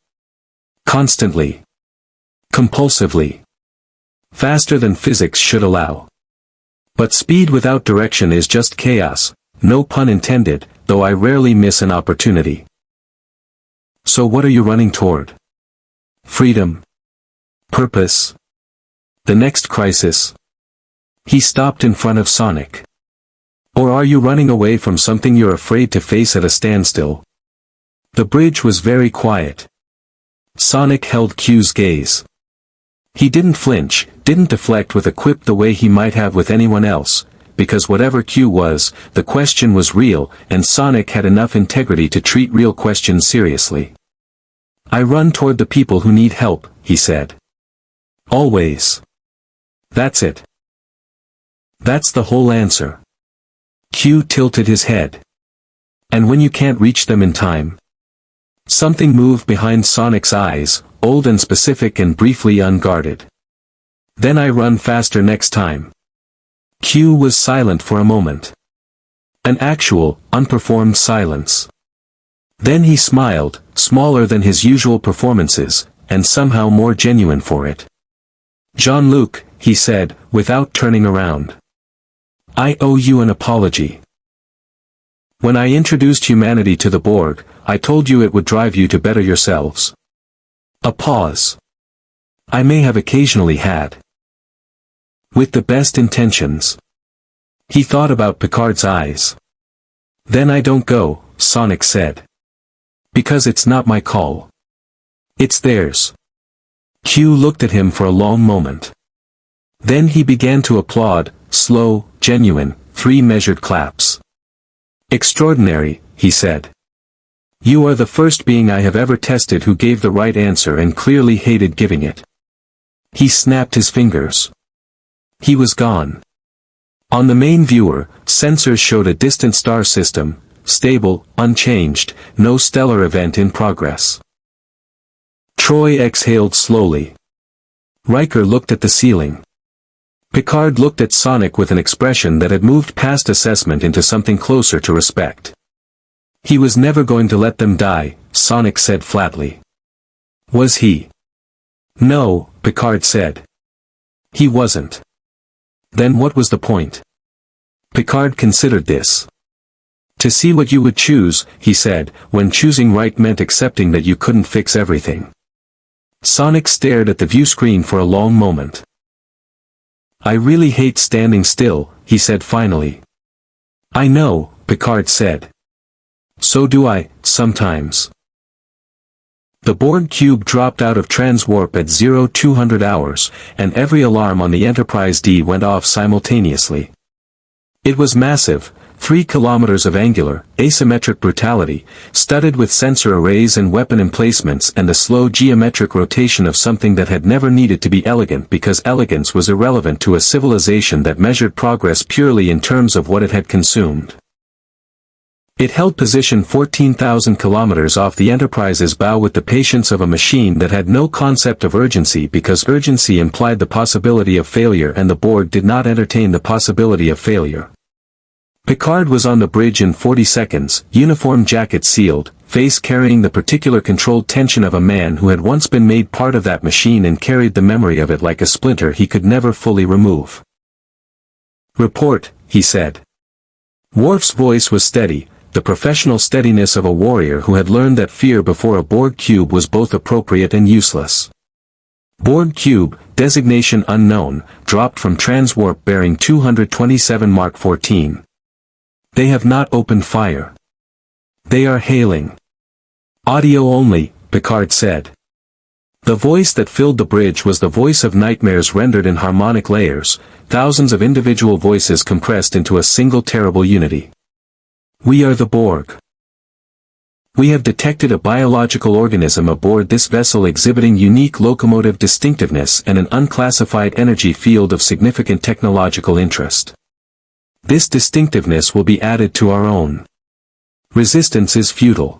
Constantly. Compulsively. Faster than physics should allow. But speed without direction is just chaos, no pun intended, though I rarely miss an opportunity. So what are you running toward? Freedom. Purpose. The next crisis. He stopped in front of Sonic. Or are you running away from something you're afraid to face at a standstill? The bridge was very quiet. Sonic held Q's gaze. He didn't flinch, didn't deflect with a quip the way he might have with anyone else, because whatever Q was, the question was real, and Sonic had enough integrity to treat real questions seriously. I run toward the people who need help, he said. Always. That's it. That's the whole answer. Q tilted his head. And when you can't reach them in time? Something moved behind Sonic's eyes, old and specific and briefly unguarded. Then I run faster next time. Q was silent for a moment. An actual, unperformed silence. Then he smiled, smaller than his usual performances, and somehow more genuine for it. Jean-Luc, he said, without turning around. I owe you an apology. When I introduced humanity to the Borg, I told you it would drive you to better yourselves. A pause. I may have occasionally had. With the best intentions. He thought about Picard's eyes. Then I don't go, Sonic said. Because it's not my call. It's theirs. Q looked at him for a long moment. Then he began to applaud, slow, genuine, 3 measured claps. Extraordinary, he said. You are the first being I have ever tested who gave the right answer and clearly hated giving it. He snapped his fingers. He was gone. On the main viewer, sensors showed a distant star system, stable, unchanged, no stellar event in progress. Troy exhaled slowly. Riker looked at the ceiling. Picard looked at Sonic with an expression that had moved past assessment into something closer to respect. He was never going to let them die, Sonic said flatly. Was he? No, Picard said. He wasn't. Then what was the point? Picard considered this. To see what you would choose, he said, when choosing right meant accepting that you couldn't fix everything. Sonic stared at the view screen for a long moment. I really hate standing still, he said finally. I know, Picard said. So do I, sometimes. The Borg cube dropped out of transwarp at 0200 hours, and every alarm on the Enterprise D went off simultaneously. It was massive, 3 kilometers of angular, asymmetric brutality, studded with sensor arrays and weapon emplacements and a slow geometric rotation of something that had never needed to be elegant because elegance was irrelevant to a civilization that measured progress purely in terms of what it had consumed. It held position 14,000 kilometers off the Enterprise's bow with the patience of a machine that had no concept of urgency because urgency implied the possibility of failure and the Borg did not entertain the possibility of failure. Picard was on the bridge in 40 seconds, uniform jacket sealed, face carrying the particular controlled tension of a man who had once been made part of that machine and carried the memory of it like a splinter he could never fully remove. Report, he said. Worf's voice was steady, the professional steadiness of a warrior who had learned that fear before a Borg cube was both appropriate and useless. Borg cube, designation unknown, dropped from transwarp bearing 227 Mark 14. They have not opened fire. They are hailing. Audio only, Picard said. The voice that filled the bridge was the voice of nightmares rendered in harmonic layers, thousands of individual voices compressed into a single terrible unity. We are the Borg. We have detected a biological organism aboard this vessel exhibiting unique locomotive distinctiveness and an unclassified energy field of significant technological interest. This distinctiveness will be added to our own. Resistance is futile.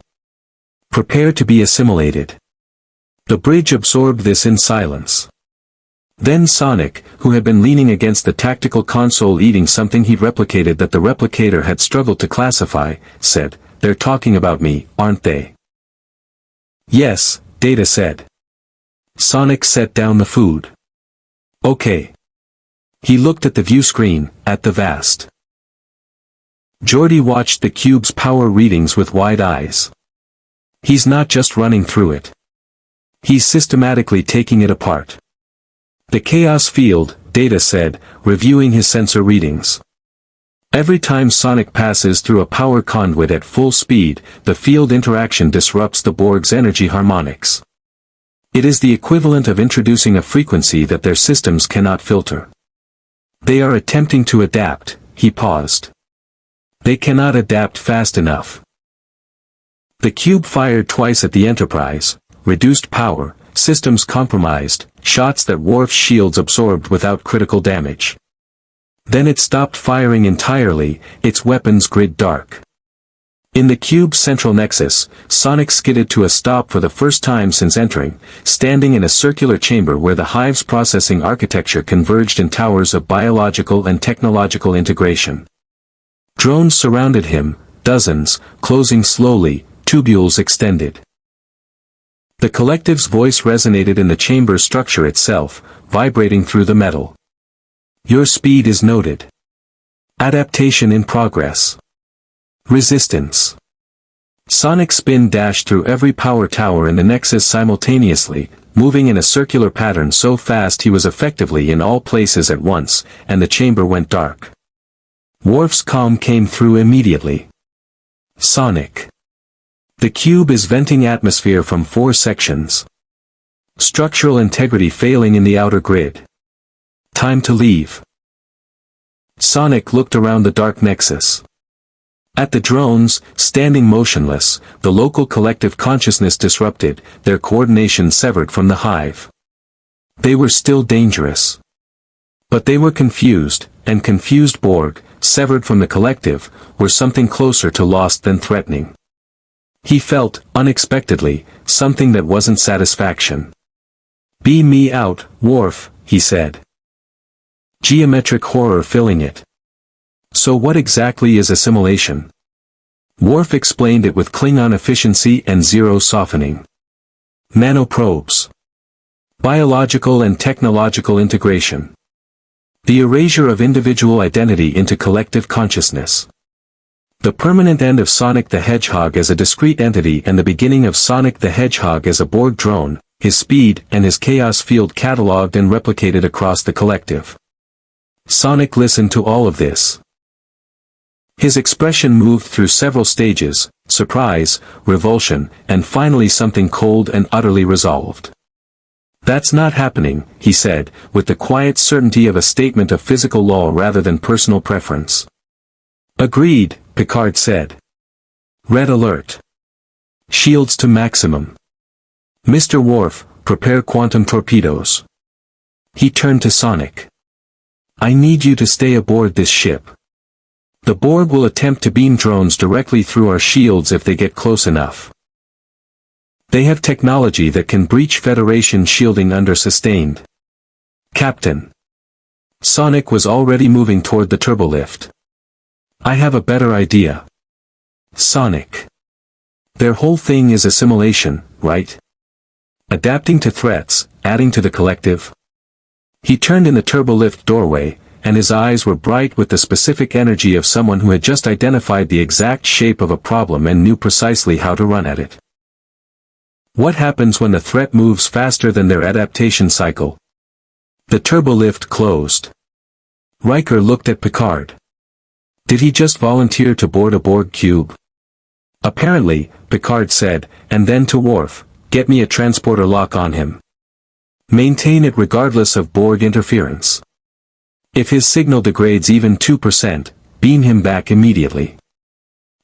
Prepare to be assimilated. The bridge absorbed this in silence. Then Sonic, who had been leaning against the tactical console eating something he'd replicated that the replicator had struggled to classify, said, They're talking about me, aren't they? Yes, Data said. Sonic set down the food. Okay. He looked at the view screen, at the vast. Geordi watched the cube's power readings with wide eyes. He's not just running through it. He's systematically taking it apart. The chaos field, Data said, reviewing his sensor readings. Every time Sonic passes through a power conduit at full speed, the field interaction disrupts the Borg's energy harmonics. It is the equivalent of introducing a frequency that their systems cannot filter. They are attempting to adapt, he paused. They cannot adapt fast enough. The cube fired twice at the Enterprise, reduced power, systems compromised, shots that Worf's shields absorbed without critical damage. Then it stopped firing entirely, its weapons grid dark. In the cube's central nexus, Sonic skidded to a stop for the first time since entering, standing in a circular chamber where the hive's processing architecture converged in towers of biological and technological integration. Drones surrounded him, dozens, closing slowly, tubules extended. The collective's voice resonated in the chamber's structure itself, vibrating through the metal. Your speed is noted. Adaptation in progress. Resistance. Sonic spin dashed through every power tower in the Nexus simultaneously, moving in a circular pattern so fast he was effectively in all places at once, and the chamber went dark. Worf's comm came through immediately. Sonic. The cube is venting atmosphere from 4 sections. Structural integrity failing in the outer grid. Time to leave. Sonic looked around the dark nexus. At the drones, standing motionless, the local collective consciousness disrupted, their coordination severed from the hive. They were still dangerous. But they were confused, and confused Borg, severed from the collective, were something closer to lost than threatening. He felt, unexpectedly, something that wasn't satisfaction. Beam me out, Worf, he said. Geometric horror filling it. So what exactly is assimilation? Worf explained it with Klingon efficiency and zero softening. Nanoprobes. Biological and technological integration. The erasure of individual identity into collective consciousness. The permanent end of Sonic the Hedgehog as a discrete entity and the beginning of Sonic the Hedgehog as a Borg drone, his speed and his chaos field catalogued and replicated across the collective. Sonic listened to all of this. His expression moved through several stages, surprise, revulsion, and finally something cold and utterly resolved. That's not happening, he said, with the quiet certainty of a statement of physical law rather than personal preference. Agreed, Picard said. Red alert. Shields to maximum. Mr. Worf, prepare quantum torpedoes. He turned to Sonic. I need you to stay aboard this ship. The Borg will attempt to beam drones directly through our shields if they get close enough. They have technology that can breach Federation shielding under sustained. Captain. Sonic was already moving toward the turbolift. I have a better idea. Sonic. Their whole thing is assimilation, right? Adapting to threats, adding to the collective. He turned in the turbolift doorway, and his eyes were bright with the specific energy of someone who had just identified the exact shape of a problem and knew precisely how to run at it. What happens when the threat moves faster than their adaptation cycle? The turbolift closed. Riker looked at Picard. Did he just volunteer to board a Borg cube? Apparently, Picard said, and then to Worf, get me a transporter lock on him. Maintain it regardless of Borg interference. If his signal degrades even 2%, beam him back immediately.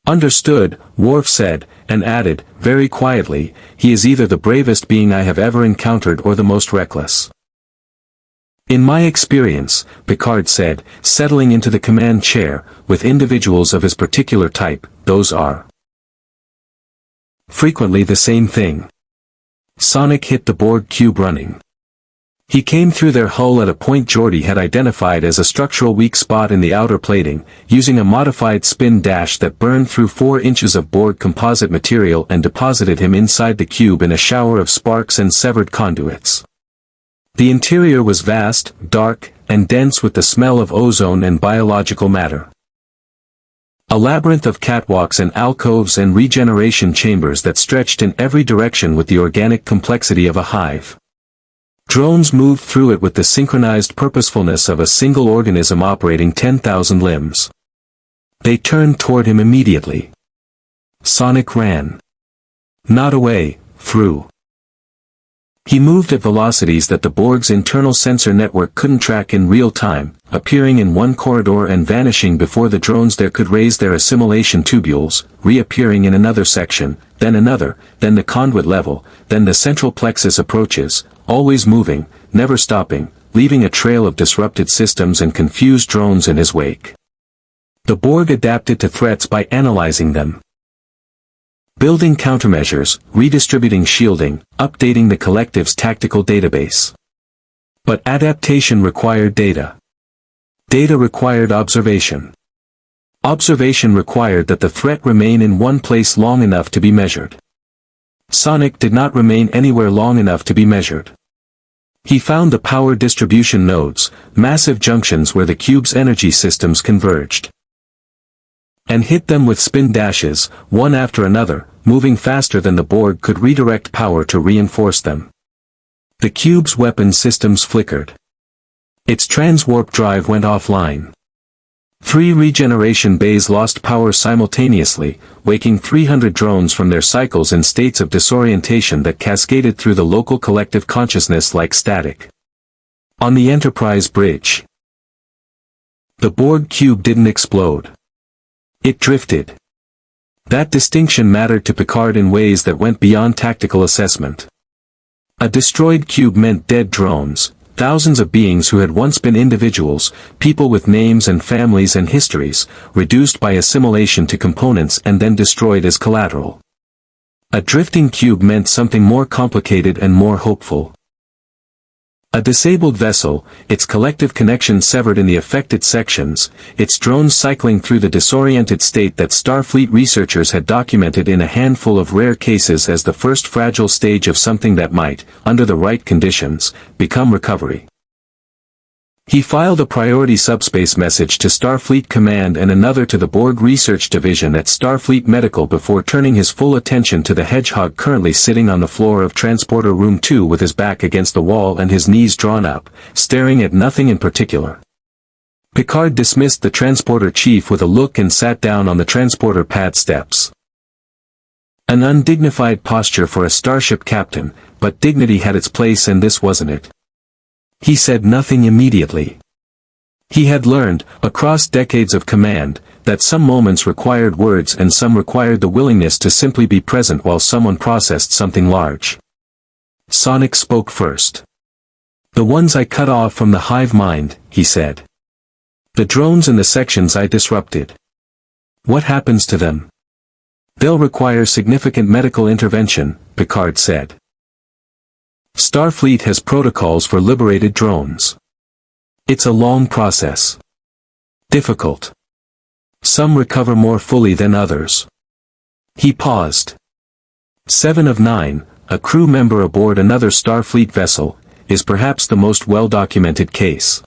Understood, Worf said, and added, very quietly, he is either the bravest being I have ever encountered or the most reckless. In my experience, Picard said, settling into the command chair, with individuals of his particular type, those are frequently the same thing. Sonic hit the Borg cube running. He came through their hull at a point Geordi had identified as a structural weak spot in the outer plating, using a modified spin dash that burned through 4 inches of Borg composite material and deposited him inside the cube in a shower of sparks and severed conduits. The interior was vast, dark, and dense with the smell of ozone and biological matter. A labyrinth of catwalks and alcoves and regeneration chambers that stretched in every direction with the organic complexity of a hive. Drones moved through it with the synchronized purposefulness of a single organism operating 10,000 limbs. They turned toward him immediately. Sonic ran. Not away, through. He moved at velocities that the Borg's internal sensor network couldn't track in real time, appearing in one corridor and vanishing before the drones there could raise their assimilation tubules, reappearing in another section, then another, then the conduit level, then the central plexus approaches, always moving, never stopping, leaving a trail of disrupted systems and confused drones in his wake. The Borg adapted to threats by analyzing them. Building countermeasures, redistributing shielding, updating the collective's tactical database. But adaptation required data. Data required observation. Observation required that the threat remain in one place long enough to be measured. Sonic did not remain anywhere long enough to be measured. He found the power distribution nodes, massive junctions where the cube's energy systems converged. And hit them with spin dashes, one after another, moving faster than the Borg could redirect power to reinforce them. The cube's weapon systems flickered. Its transwarp drive went offline. 3 regeneration bays lost power simultaneously, waking 300 drones from their cycles in states of disorientation that cascaded through the local collective consciousness like static. On the Enterprise bridge, the Borg cube didn't explode. It drifted. That distinction mattered to Picard in ways that went beyond tactical assessment. A destroyed cube meant dead drones, thousands of beings who had once been individuals, people with names and families and histories, reduced by assimilation to components and then destroyed as collateral. A drifting cube meant something more complicated and more hopeful. A disabled vessel, its collective connection severed in the affected sections, its drones cycling through the disoriented state that Starfleet researchers had documented in a handful of rare cases as the first fragile stage of something that might, under the right conditions, become recovery. He filed a priority subspace message to Starfleet Command and another to the Borg Research Division at Starfleet Medical before turning his full attention to the Hedgehog currently sitting on the floor of Transporter Room 2 with his back against the wall and his knees drawn up, staring at nothing in particular. Picard dismissed the transporter chief with a look and sat down on the transporter pad steps. An undignified posture for a starship captain, but dignity had its place and this wasn't it. He said nothing immediately. He had learned, across decades of command, that some moments required words and some required the willingness to simply be present while someone processed something large. Sonic spoke first. "The ones I cut off from the hive mind," he said. "The drones in the sections I disrupted. What happens to them?" "They'll require significant medical intervention," Picard said. "Starfleet has protocols for liberated drones. It's a long process. Difficult. Some recover more fully than others." He paused. 7 of 9, a crew member aboard another Starfleet vessel, is perhaps the most well-documented case.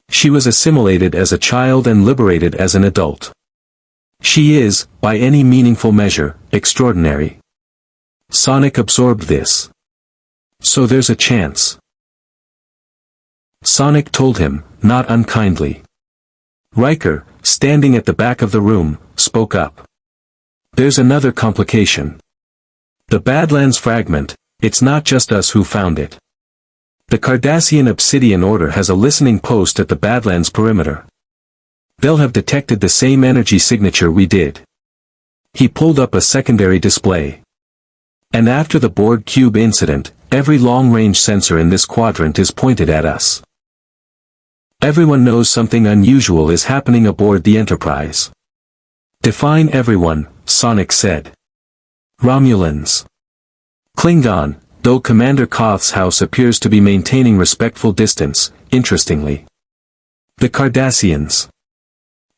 She was assimilated as a child and liberated as an adult. She is, by any meaningful measure, extraordinary. Sonic absorbed this. "So there's a chance." Sonic told him, not unkindly. Riker, standing at the back of the room, spoke up. "There's another complication. The Badlands fragment, it's not just us who found it. The Cardassian Obsidian Order has a listening post at the Badlands perimeter. They'll have detected the same energy signature we did." He pulled up a secondary display. "And after the Borg cube incident, every long-range sensor in this quadrant is pointed at us. Everyone knows something unusual is happening aboard the Enterprise." "Define everyone," Sonic said. "Romulans. Klingon, though Commander Koth's house appears to be maintaining respectful distance, interestingly. The Cardassians."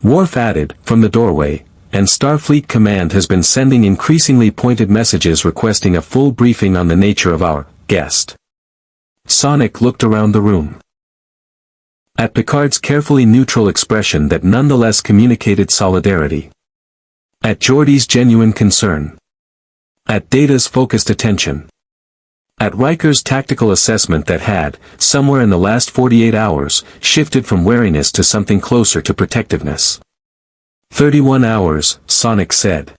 Worf added, from the doorway, "And Starfleet Command has been sending increasingly pointed messages requesting a full briefing on the nature of our guest." Sonic looked around the room. At Picard's carefully neutral expression that nonetheless communicated solidarity. At Geordi's genuine concern. At Data's focused attention. At Riker's tactical assessment that had, somewhere in the last 48 hours, shifted from wariness to something closer to protectiveness. 31 hours, Sonic said.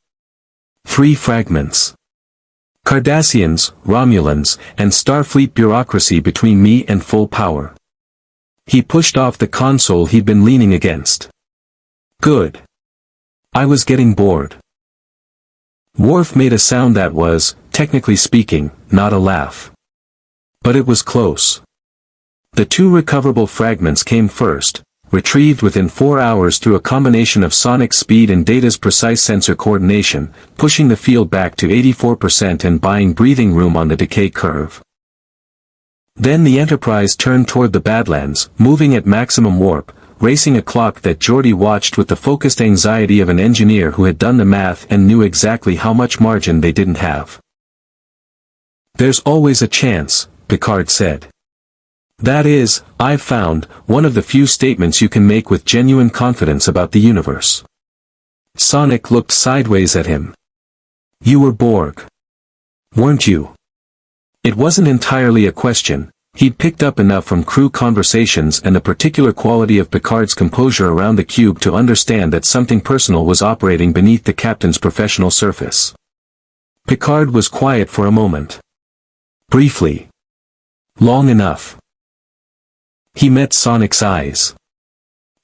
3 fragments. Cardassians, Romulans, and Starfleet bureaucracy between me and full power. He pushed off the console he'd been leaning against. Good. I was getting bored. Worf made a sound that was, technically speaking, not a laugh. But it was close. The two recoverable fragments came first, retrieved within 4 hours through a combination of sonic speed and Data's precise sensor coordination, pushing the field back to 84% and buying breathing room on the decay curve. Then the Enterprise turned toward the Badlands, moving at maximum warp, racing a clock that Geordi watched with the focused anxiety of an engineer who had done the math and knew exactly how much margin they didn't have. "There's always a chance," Picard said. "That is, I've found, one of the few statements you can make with genuine confidence about the universe." Sonic looked sideways at him. "You were Borg, weren't you?" It wasn't entirely a question. He'd picked up enough from crew conversations and the particular quality of Picard's composure around the cube to understand that something personal was operating beneath the captain's professional surface. Picard was quiet for a moment. Briefly. Long enough. He met Sonic's eyes.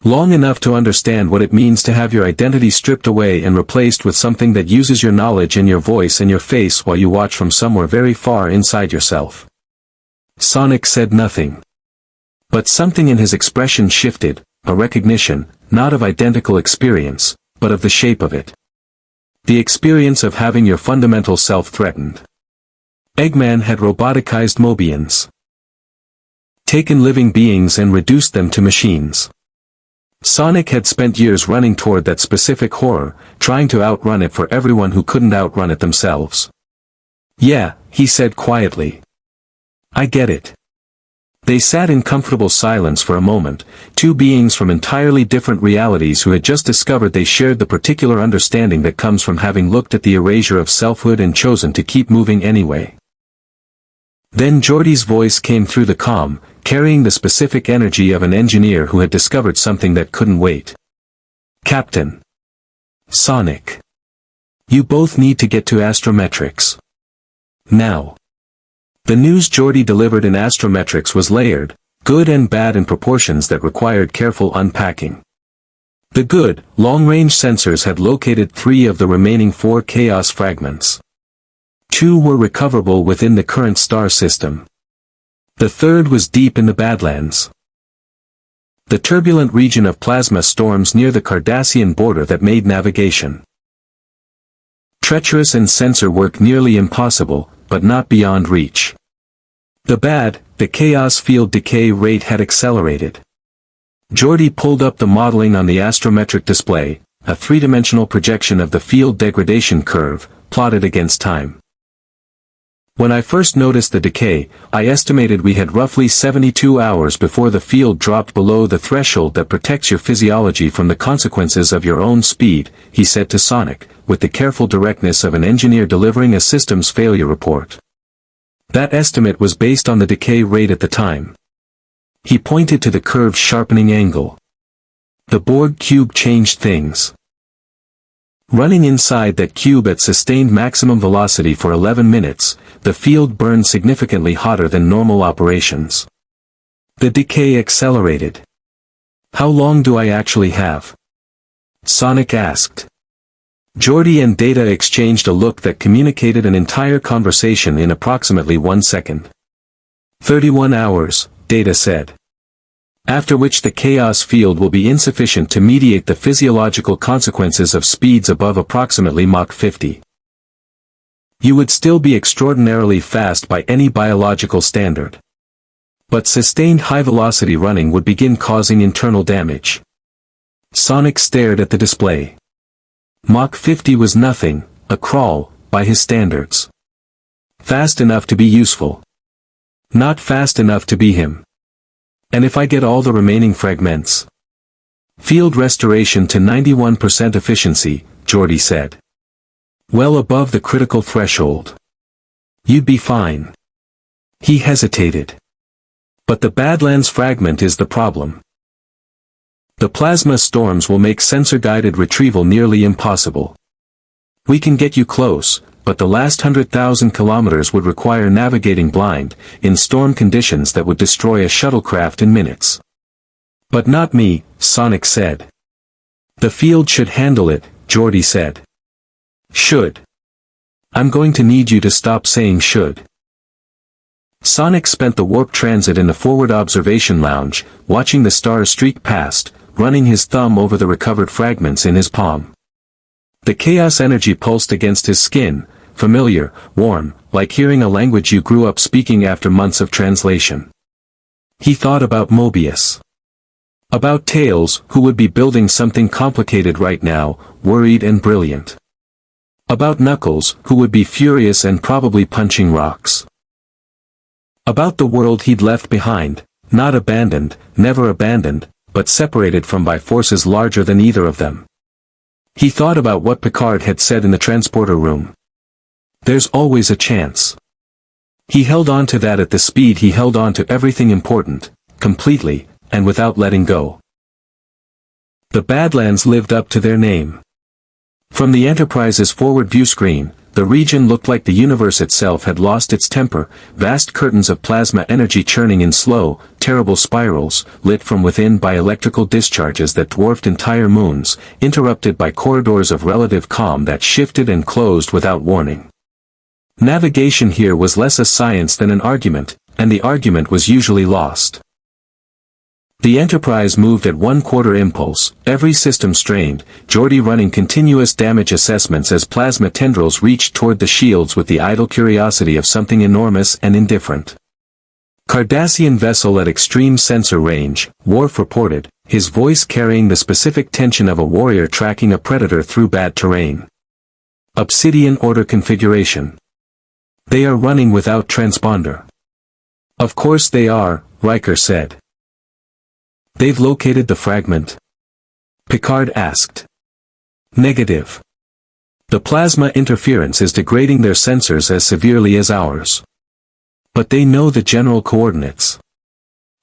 Long enough to understand what it means to have your identity stripped away and replaced with something that uses your knowledge and your voice and your face while you watch from somewhere very far inside yourself. Sonic said nothing. But something in his expression shifted, a recognition, not of identical experience, but of the shape of it. The experience of having your fundamental self threatened. Eggman had roboticized Mobians. Taken living beings and reduced them to machines. Sonic had spent years running toward that specific horror, trying to outrun it for everyone who couldn't outrun it themselves. "Yeah," he said quietly. "I get it." They sat in comfortable silence for a moment, two beings from entirely different realities who had just discovered they shared the particular understanding that comes from having looked at the erasure of selfhood and chosen to keep moving anyway. Then Geordi's voice came through the comm, carrying the specific energy of an engineer who had discovered something that couldn't wait. "Captain. Sonic. You both need to get to astrometrics. Now." The news Geordi delivered in astrometrics was layered, good and bad in proportions that required careful unpacking. The good, long-range sensors had located 3 of the remaining 4 chaos fragments. 2 were recoverable within the current star system. The third was deep in the Badlands. The turbulent region of plasma storms near the Cardassian border that made navigation treacherous and sensor work nearly impossible, but not beyond reach. The chaos field decay rate had accelerated. Geordi pulled up the modeling on the astrometric display, a 3-dimensional projection of the field degradation curve, plotted against time. "When I first noticed the decay, I estimated we had roughly 72 hours before the field dropped below the threshold that protects your physiology from the consequences of your own speed," he said to Sonic, with the careful directness of an engineer delivering a systems failure report. That estimate was based on the decay rate at the time. He pointed to the curve's sharpening angle. The Borg cube changed things. Running inside that cube at sustained maximum velocity for 11 minutes, the field burned significantly hotter than normal operations. The decay accelerated. "How long do I actually have?" Sonic asked. Geordi and Data exchanged a look that communicated an entire conversation in approximately 1 second. 31 hours, Data said. After which the chaos field will be insufficient to mediate the physiological consequences of speeds above approximately Mach 50. You would still be extraordinarily fast by any biological standard. But sustained high-velocity running would begin causing internal damage. Sonic stared at the display. Mach 50 was nothing, a crawl, by his standards. Fast enough to be useful. Not fast enough to be him. And if I get all the remaining fragments? Field restoration to 91% efficiency, Geordi said. Well above the critical threshold. You'd be fine. He hesitated. But the Badlands fragment is the problem. The plasma storms will make sensor-guided retrieval nearly impossible. We can get you close, but the last 100,000 kilometers would require navigating blind, in storm conditions that would destroy a shuttlecraft in minutes. But not me, Sonic said. The field should handle it, Geordi said. Should. I'm going to need you to stop saying should. Sonic spent the warp transit in the forward observation lounge, watching the stars streak past, running his thumb over the recovered fragments in his palm. The chaos energy pulsed against his skin, familiar, warm, like hearing a language you grew up speaking after months of translation. He thought about Mobius. About Tails, who would be building something complicated right now, worried and brilliant. About Knuckles, who would be furious and probably punching rocks. About the world he'd left behind, not abandoned, never abandoned, but separated from by forces larger than either of them. He thought about what Picard had said in the transporter room. There's always a chance. He held on to that at the speed he held on to everything important, completely, and without letting go. The Badlands lived up to their name. From the Enterprise's forward view screen, the region looked like the universe itself had lost its temper, vast curtains of plasma energy churning in slow, terrible spirals, lit from within by electrical discharges that dwarfed entire moons, interrupted by corridors of relative calm that shifted and closed without warning. Navigation here was less a science than an argument, and the argument was usually lost. The Enterprise moved at 1/4 impulse, every system strained, Geordi running continuous damage assessments as plasma tendrils reached toward the shields with the idle curiosity of something enormous and indifferent. Cardassian vessel at extreme sensor range, Worf reported, his voice carrying the specific tension of a warrior tracking a predator through bad terrain. Obsidian order configuration. They are running without transponder. Of course they are, Riker said. They've located the fragment? Picard asked. Negative. The plasma interference is degrading their sensors as severely as ours. But they know the general coordinates.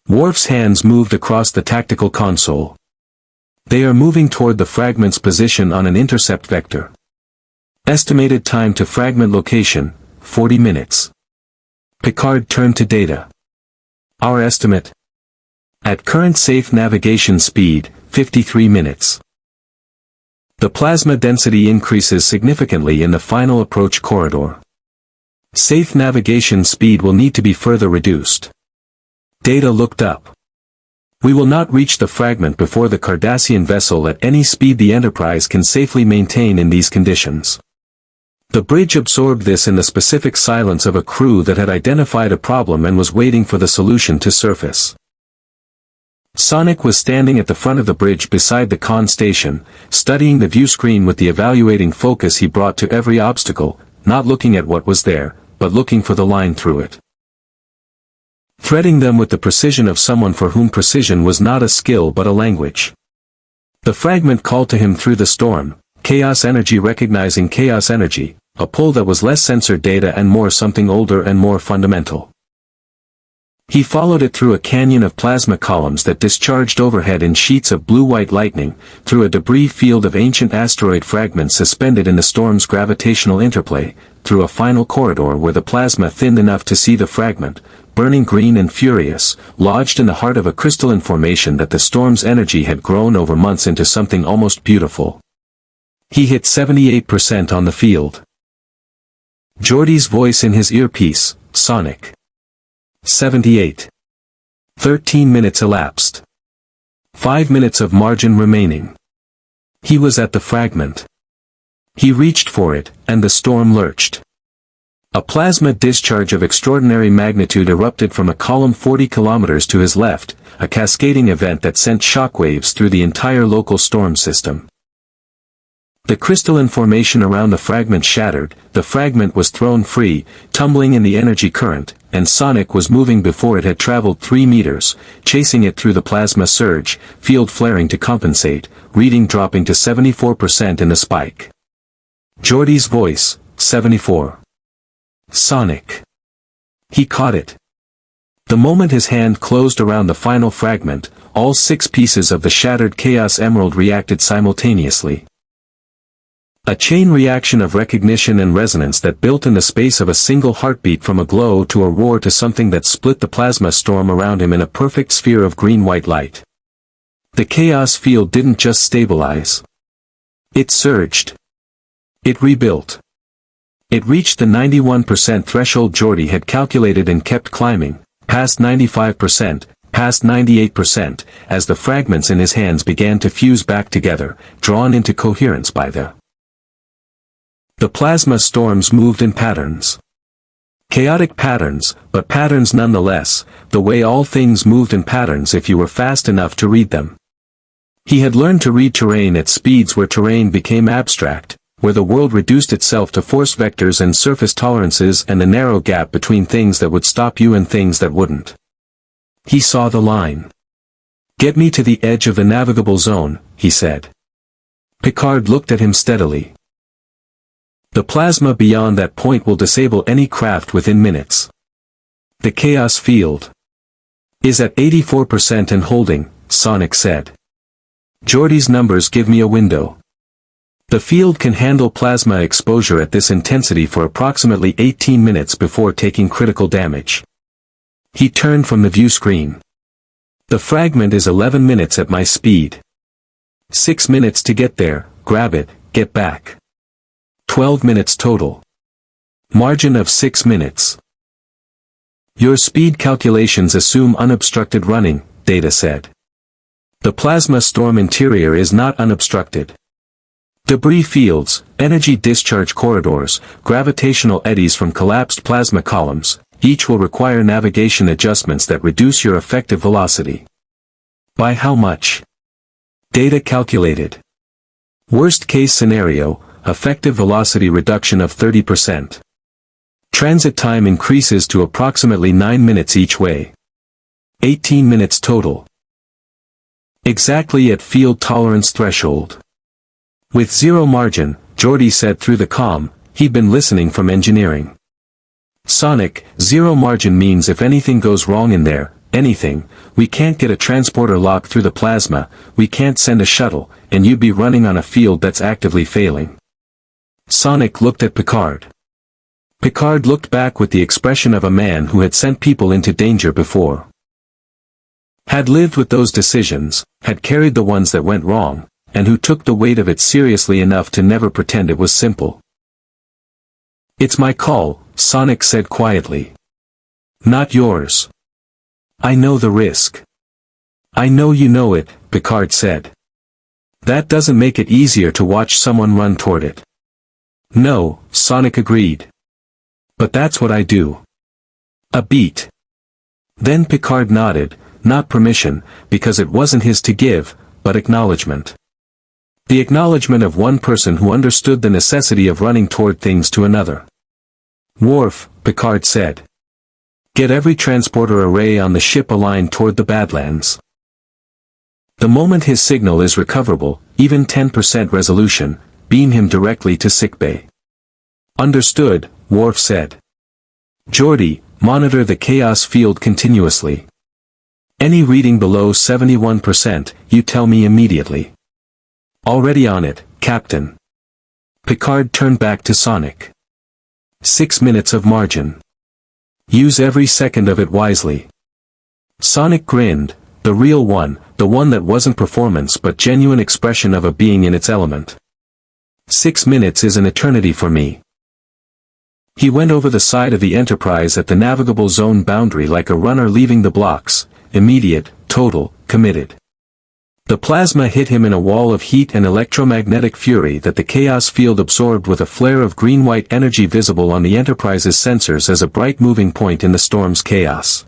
Worf's hands moved across the tactical console. They are moving toward the fragment's position on an intercept vector. Estimated time to fragment location, 40 minutes. Picard turned to data. Our estimate? At current safe navigation speed, 53 minutes. The plasma density increases significantly in the final approach corridor. Safe navigation speed will need to be further reduced. Data looked up. We will not reach the fragment before the Cardassian vessel at any speed the Enterprise can safely maintain in these conditions. The bridge absorbed this in the specific silence of a crew that had identified a problem and was waiting for the solution to surface. Sonic was standing at the front of the bridge beside the con station, studying the view screen with the evaluating focus he brought to every obstacle, not looking at what was there, but looking for the line through it. Threading them with the precision of someone for whom precision was not a skill but a language. The fragment called to him through the storm, chaos energy recognizing chaos energy, a pull that was less sensor data and more something older and more fundamental. He followed it through a canyon of plasma columns that discharged overhead in sheets of blue-white lightning, through a debris field of ancient asteroid fragments suspended in the storm's gravitational interplay, through a final corridor where the plasma thinned enough to see the fragment, burning green and furious, lodged in the heart of a crystalline formation that the storm's energy had grown over months into something almost beautiful. He hit 78% on the field. Geordi's voice in his earpiece, Sonic. 78. 13 minutes elapsed. 5 minutes of margin remaining. He was at the fragment. He reached for it, and the storm lurched. A plasma discharge of extraordinary magnitude erupted from a column 40 kilometers to his left, a cascading event that sent shockwaves through the entire local storm system. The crystalline formation around the fragment shattered, the fragment was thrown free, tumbling in the energy current, and Sonic was moving before it had traveled 3 meters, chasing it through the plasma surge, field flaring to compensate, reading dropping to 74% in the spike. Geordi's voice, 74. Sonic. He caught it. The moment his hand closed around the final fragment, all 6 pieces of the shattered Chaos Emerald reacted simultaneously. A chain reaction of recognition and resonance that built in the space of a single heartbeat, from a glow to a roar to something that split the plasma storm around him in a perfect sphere of green-white light. The chaos field didn't just stabilize. It surged. It rebuilt. It reached the 91% threshold Geordi had calculated and kept climbing, past 95%, past 98%, as the fragments in his hands began to fuse back together, drawn into coherence by the plasma storms moved in patterns. Chaotic patterns, but patterns nonetheless, the way all things moved in patterns if you were fast enough to read them. He had learned to read terrain at speeds where terrain became abstract, where the world reduced itself to force vectors and surface tolerances and the narrow gap between things that would stop you and things that wouldn't. He saw the line. "Get me to the edge of the navigable zone," he said. Picard looked at him steadily. "The plasma beyond that point will disable any craft within minutes. The chaos field is at 84% and holding," Sonic said. "Geordi's numbers give me a window. The field can handle plasma exposure at this intensity for approximately 18 minutes before taking critical damage." He turned from the view screen. "The fragment is 11 minutes at my speed. 6 minutes to get there, grab it, get back. 12 minutes total. Margin of 6 minutes. Your speed calculations assume unobstructed running," Data said. "The plasma storm interior is not unobstructed. Debris fields, energy discharge corridors, gravitational eddies from collapsed plasma columns, each will require navigation adjustments that reduce your effective velocity." "By how much?" Data calculated. "Worst case scenario, effective velocity reduction of 30%. Transit time increases to approximately 9 minutes each way. 18 minutes total. Exactly at field tolerance threshold." With zero margin, Geordi said through the comm, he'd been listening from engineering. "Sonic, zero margin means if anything goes wrong in there, anything, we can't get a transporter lock through the plasma, we can't send a shuttle, and you'd be running on a field that's actively failing." Sonic looked at Picard. Picard looked back with the expression of a man who had sent people into danger before. Had lived with those decisions, had carried the ones that went wrong, and who took the weight of it seriously enough to never pretend it was simple. "It's my call," Sonic said quietly. "Not yours. I know the risk." "I know you know it," Picard said. "That doesn't make it easier to watch someone run toward it." "No," Sonic agreed. "But that's what I do." A beat. Then Picard nodded, not permission, because it wasn't his to give, but acknowledgement. The acknowledgement of one person who understood the necessity of running toward things to another. "Worf," Picard said. "Get every transporter array on the ship aligned toward the Badlands. The moment his signal is recoverable, even 10% resolution, beam him directly to sickbay." "Understood," Worf said. "Geordi, monitor the chaos field continuously. Any reading below 71%, you tell me immediately." "Already on it, Captain." Picard turned back to Sonic. 6 minutes of margin. Use every second of it wisely." Sonic grinned, the real one, the one that wasn't performance but genuine expression of a being in its element. 6 minutes is an eternity for me." He went over the side of the Enterprise at the navigable zone boundary like a runner leaving the blocks, immediate, total, committed. The plasma hit him in a wall of heat and electromagnetic fury that the chaos field absorbed, with a flare of green-white energy visible on the Enterprise's sensors as a bright moving point in the storm's chaos.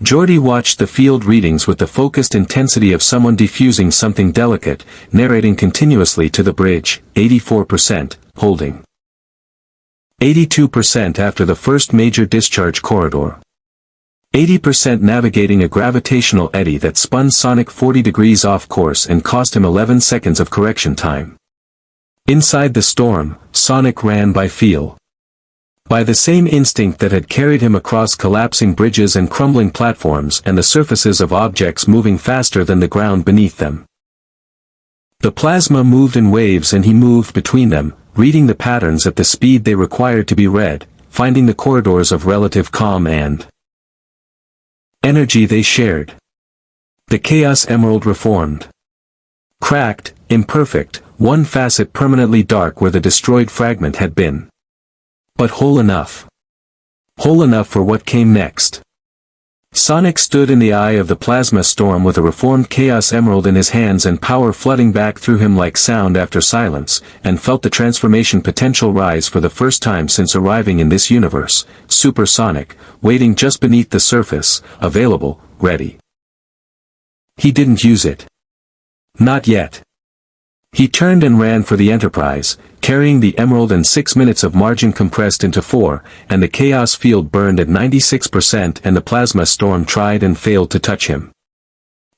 Geordi watched the field readings with the focused intensity of someone diffusing something delicate, narrating continuously to the bridge, 84%, holding. 82% after the first major discharge corridor. 80% navigating a gravitational eddy that spun Sonic 40 degrees off course and cost him 11 seconds of correction time. Inside the storm, Sonic ran by feel. By the same instinct that had carried him across collapsing bridges and crumbling platforms and the surfaces of objects moving faster than the ground beneath them. The plasma moved in waves and he moved between them, reading the patterns at the speed they required to be read, finding the corridors of relative calm and energy they shared. The Chaos Emerald reformed. Cracked, imperfect, one facet permanently dark where the destroyed fragment had been. But whole enough. Whole enough for what came next. Sonic stood in the eye of the plasma storm with a reformed Chaos Emerald in his hands and power flooding back through him like sound after silence, and felt the transformation potential rise for the first time since arriving in this universe, supersonic, waiting just beneath the surface, available, ready. He didn't use it. Not yet. He turned and ran for the Enterprise, carrying the emerald and 6 minutes of margin compressed into 4, and the chaos field burned at 96% and the plasma storm tried and failed to touch him.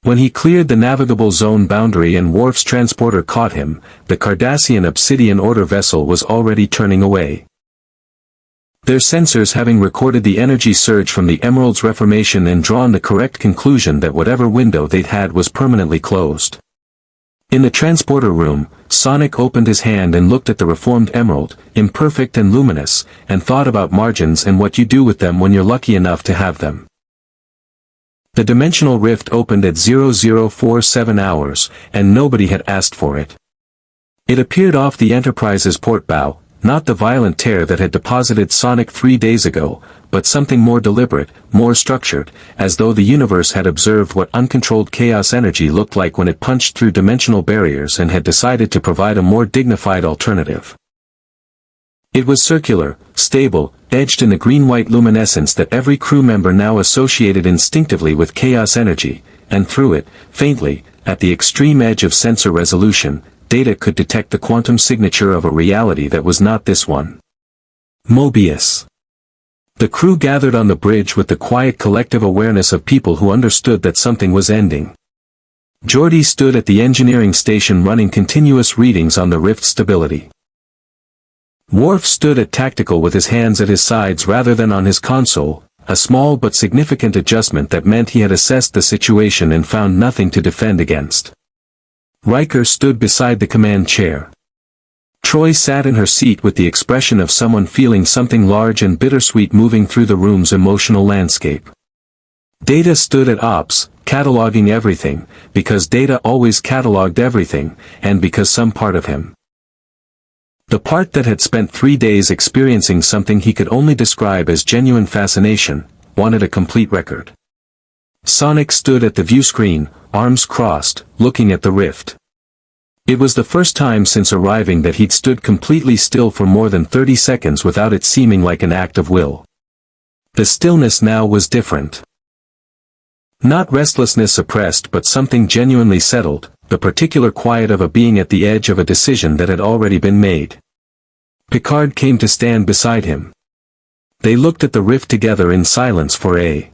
When he cleared the navigable zone boundary and Worf's transporter caught him, the Cardassian Obsidian Order vessel was already turning away. Their sensors having recorded the energy surge from the emerald's reformation and drawn the correct conclusion that whatever window they'd had was permanently closed. In the transporter room, Sonic opened his hand and looked at the reformed emerald, imperfect and luminous, and thought about margins and what you do with them when you're lucky enough to have them. The dimensional rift opened at 0047 hours, and nobody had asked for it. It appeared off the Enterprise's port bow, not the violent tear that had deposited Sonic 3 days ago, but something more deliberate, more structured, as though the universe had observed what uncontrolled chaos energy looked like when it punched through dimensional barriers and had decided to provide a more dignified alternative. It was circular, stable, edged in the green-white luminescence that every crew member now associated instinctively with chaos energy, and through it, faintly, at the extreme edge of sensor resolution, Data could detect the quantum signature of a reality that was not this one. Mobius. The crew gathered on the bridge with the quiet collective awareness of people who understood that something was ending. Geordi stood at the engineering station running continuous readings on the rift stability. Worf stood at tactical with his hands at his sides rather than on his console, a small but significant adjustment that meant he had assessed the situation and found nothing to defend against. Riker stood beside the command chair. Troy sat in her seat with the expression of someone feeling something large and bittersweet moving through the room's emotional landscape. Data stood at Ops, cataloging everything, because Data always cataloged everything, and because some part of him, the part that had spent 3 days experiencing something he could only describe as genuine fascination, wanted a complete record. Sonic stood at the viewscreen, arms crossed, looking at the rift. It was the first time since arriving that he'd stood completely still for more than 30 seconds without it seeming like an act of will. The stillness now was different. Not restlessness suppressed but something genuinely settled, the particular quiet of a being at the edge of a decision that had already been made. Picard came to stand beside him. They looked at the rift together in silence for a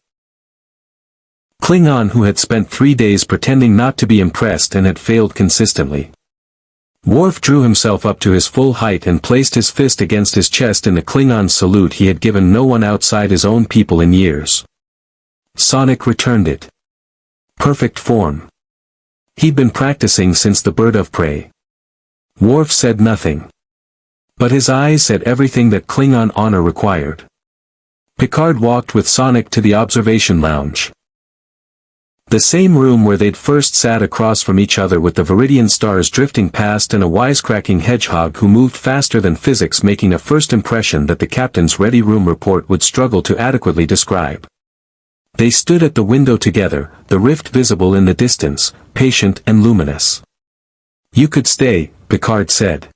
Klingon who had spent 3 days pretending not to be impressed and had failed consistently. Worf drew himself up to his full height and placed his fist against his chest in the Klingon salute he had given no one outside his own people in years. Sonic returned it. Perfect form. He'd been practicing since the bird of prey. Worf said nothing. But his eyes said everything that Klingon honor required. Picard walked with Sonic to the observation lounge. The same room where they'd first sat across from each other with the Viridian stars drifting past and a wisecracking hedgehog who moved faster than physics making a first impression that the captain's ready room report would struggle to adequately describe. They stood at the window together, the rift visible in the distance, patient and luminous. You could stay, Picard said.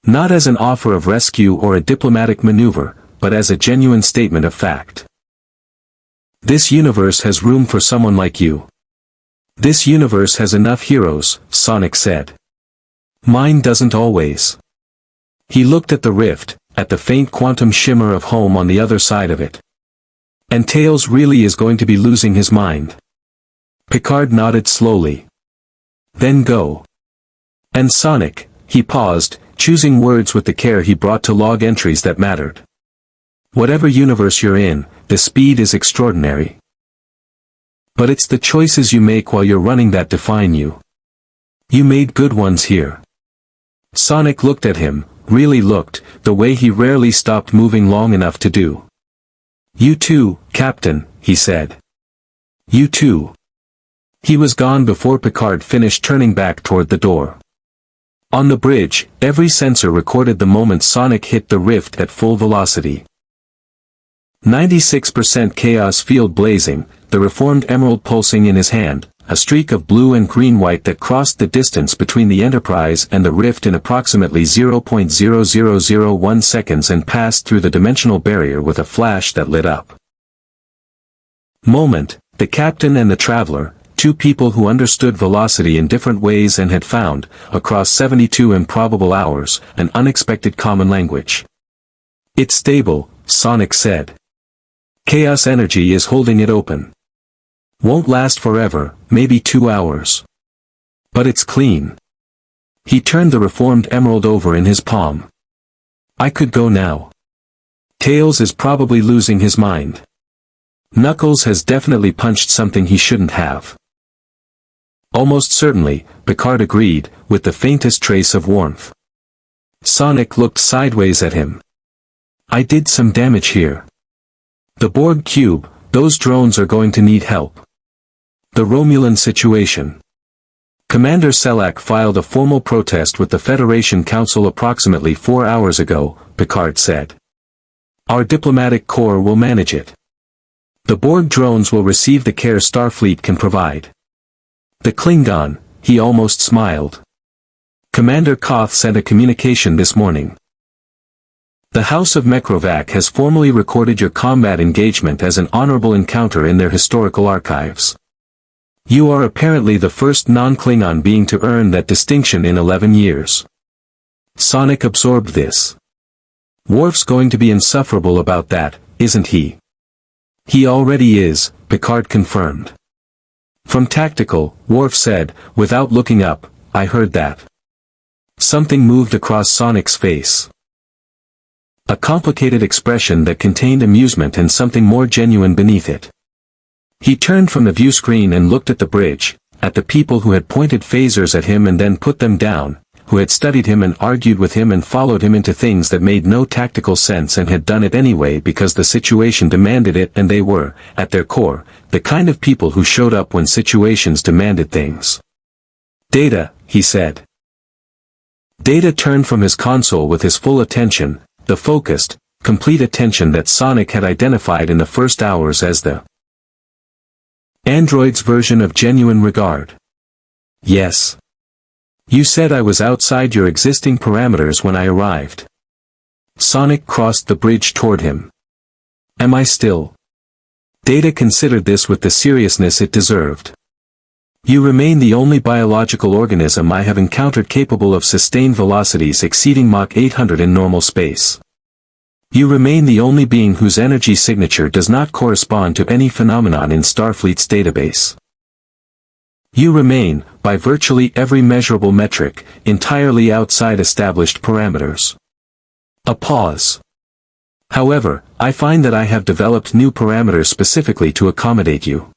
Not as an offer of rescue or a diplomatic maneuver, but as a genuine statement of fact. This universe has room for someone like you. This universe has enough heroes, Sonic said. Mine doesn't always. He looked at the rift, at the faint quantum shimmer of home on the other side of it. And Tails really is going to be losing his mind. Picard nodded slowly. Then go. And Sonic, he paused, choosing words with the care he brought to log entries that mattered. Whatever universe you're in, the speed is extraordinary. But it's the choices you make while you're running that define you. You made good ones here. Sonic looked at him, really looked, the way he rarely stopped moving long enough to do. You too, Captain, he said. You too. He was gone before Picard finished turning back toward the door. On the bridge, every sensor recorded the moment Sonic hit the rift at full velocity. 96% chaos field blazing, the reformed emerald pulsing in his hand, a streak of blue and green-white that crossed the distance between the Enterprise and the rift in approximately 0.0001 seconds and passed through the dimensional barrier with a flash that lit up. Moment, the captain and the traveler, two people who understood velocity in different ways and had found, across 72 improbable hours, an unexpected common language. It's stable, Sonic said. Chaos energy is holding it open. Won't last forever, maybe 2 hours. But it's clean. He turned the reformed emerald over in his palm. I could go now. Tails is probably losing his mind. Knuckles has definitely punched something he shouldn't have. Almost certainly, Picard agreed, with the faintest trace of warmth. Sonic looked sideways at him. I did some damage here. The Borg cube, those drones are going to need help. The Romulan situation. Commander Selak filed a formal protest with the Federation Council approximately 4 hours ago, Picard said. Our diplomatic corps will manage it. The Borg drones will receive the care Starfleet can provide. The Klingon, he almost smiled. Commander Koth sent a communication this morning. The House of Mekrovac has formally recorded your combat engagement as an honorable encounter in their historical archives. You are apparently the first non-Klingon being to earn that distinction in 11 years. Sonic absorbed this. Worf's going to be insufferable about that, isn't he? He already is, Picard confirmed. From tactical, Worf said, without looking up, I heard that. Something moved across Sonic's face. A complicated expression that contained amusement and something more genuine beneath it. He turned from the view screen and looked at the bridge, at the people who had pointed phasers at him and then put them down, who had studied him and argued with him and followed him into things that made no tactical sense and had done it anyway because the situation demanded it, and they were, at their core, the kind of people who showed up when situations demanded things. Data, he said. Data turned from his console with his full attention, the focused, complete attention that Sonic had identified in the first hours as the android's version of genuine regard. Yes. You said I was outside your existing parameters when I arrived. Sonic crossed the bridge toward him. Am I still? Data considered this with the seriousness it deserved. You remain the only biological organism I have encountered capable of sustained velocities exceeding Mach 800 in normal space. You remain the only being whose energy signature does not correspond to any phenomenon in Starfleet's database. You remain, by virtually every measurable metric, entirely outside established parameters. A pause. However, I find that I have developed new parameters specifically to accommodate you.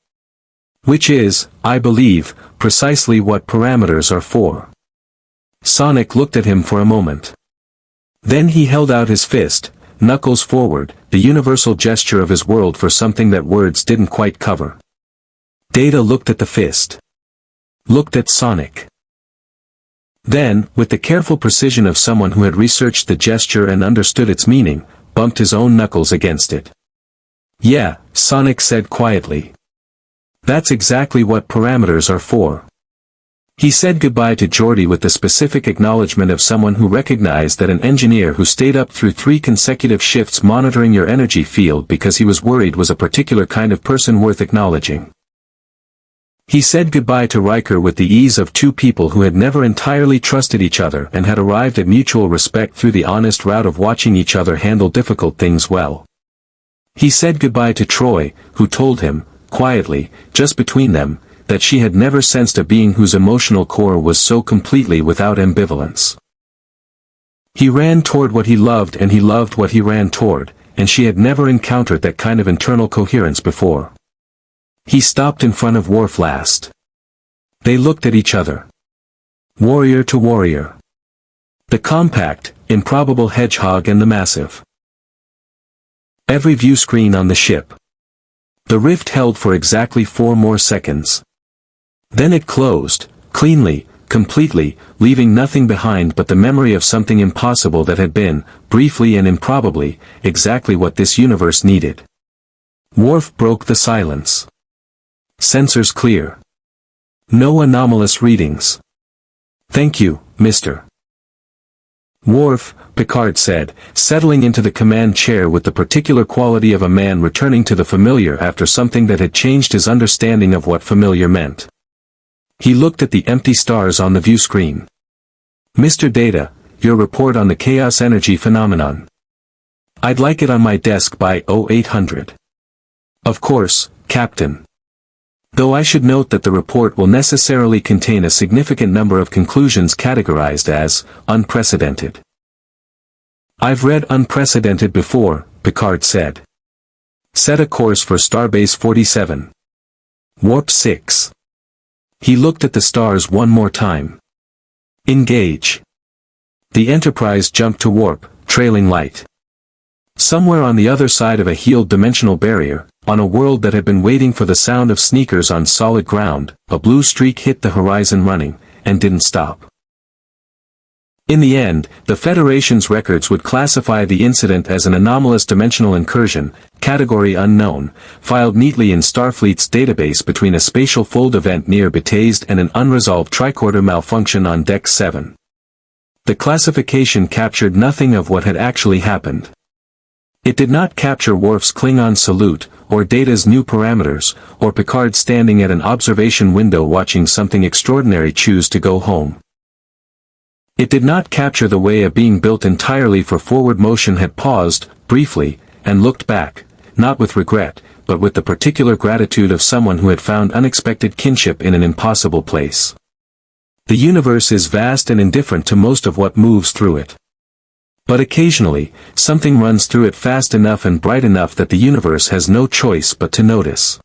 Which is, I believe, precisely what parameters are for. Sonic looked at him for a moment. Then he held out his fist, knuckles forward, the universal gesture of his world for something that words didn't quite cover. Data looked at the fist. Looked at Sonic. Then, with the careful precision of someone who had researched the gesture and understood its meaning, bumped his own knuckles against it. Yeah, Sonic said quietly. That's exactly what parameters are for. He said goodbye to Geordi with the specific acknowledgement of someone who recognized that an engineer who stayed up through 3 consecutive shifts monitoring your energy field because he was worried was a particular kind of person worth acknowledging. He said goodbye to Riker with the ease of two people who had never entirely trusted each other and had arrived at mutual respect through the honest route of watching each other handle difficult things well. He said goodbye to Troy, who told him, quietly, just between them, that she had never sensed a being whose emotional core was so completely without ambivalence. He ran toward what he loved and he loved what he ran toward, and she had never encountered that kind of internal coherence before. He stopped in front of Worf last. They looked at each other. Warrior to warrior. The compact, improbable Hedgehog and the massive. Every view screen on the ship. The rift held for exactly 4 more seconds. Then it closed, cleanly, completely, leaving nothing behind but the memory of something impossible that had been, briefly and improbably, exactly what this universe needed. Worf broke the silence. Sensors clear. No anomalous readings. Thank you, Mr. Worf, Picard said, settling into the command chair with the particular quality of a man returning to the familiar after something that had changed his understanding of what familiar meant. He looked at the empty stars on the view screen. Mr. Data, your report on the chaos energy phenomenon. I'd like it on my desk by 0800. Of course, Captain. Though I should note that the report will necessarily contain a significant number of conclusions categorized as unprecedented. I've read unprecedented before, Picard said. Set a course for Starbase 47. Warp 6. He looked at the stars one more time. Engage. The Enterprise jumped to warp, trailing light. Somewhere on the other side of a healed dimensional barrier, on a world that had been waiting for the sound of sneakers on solid ground, a blue streak hit the horizon running, and didn't stop. In the end, the Federation's records would classify the incident as an anomalous dimensional incursion, category unknown, filed neatly in Starfleet's database between a spatial fold event near Bethesda and an unresolved tricorder malfunction on Deck 7. The classification captured nothing of what had actually happened. It did not capture Worf's Klingon salute, or Data's new parameters, or Picard standing at an observation window watching something extraordinary choose to go home. It did not capture the way a being built entirely for forward motion had paused, briefly, and looked back, not with regret, but with the particular gratitude of someone who had found unexpected kinship in an impossible place. The universe is vast and indifferent to most of what moves through it. But occasionally, something runs through it fast enough and bright enough that the universe has no choice but to notice.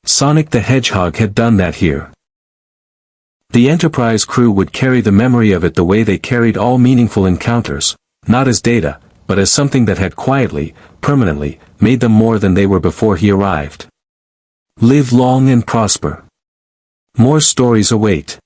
Sonic the Hedgehog had done that here. The Enterprise crew would carry the memory of it the way they carried all meaningful encounters, not as data, but as something that had quietly, permanently, made them more than they were before he arrived. Live long and prosper. More stories await.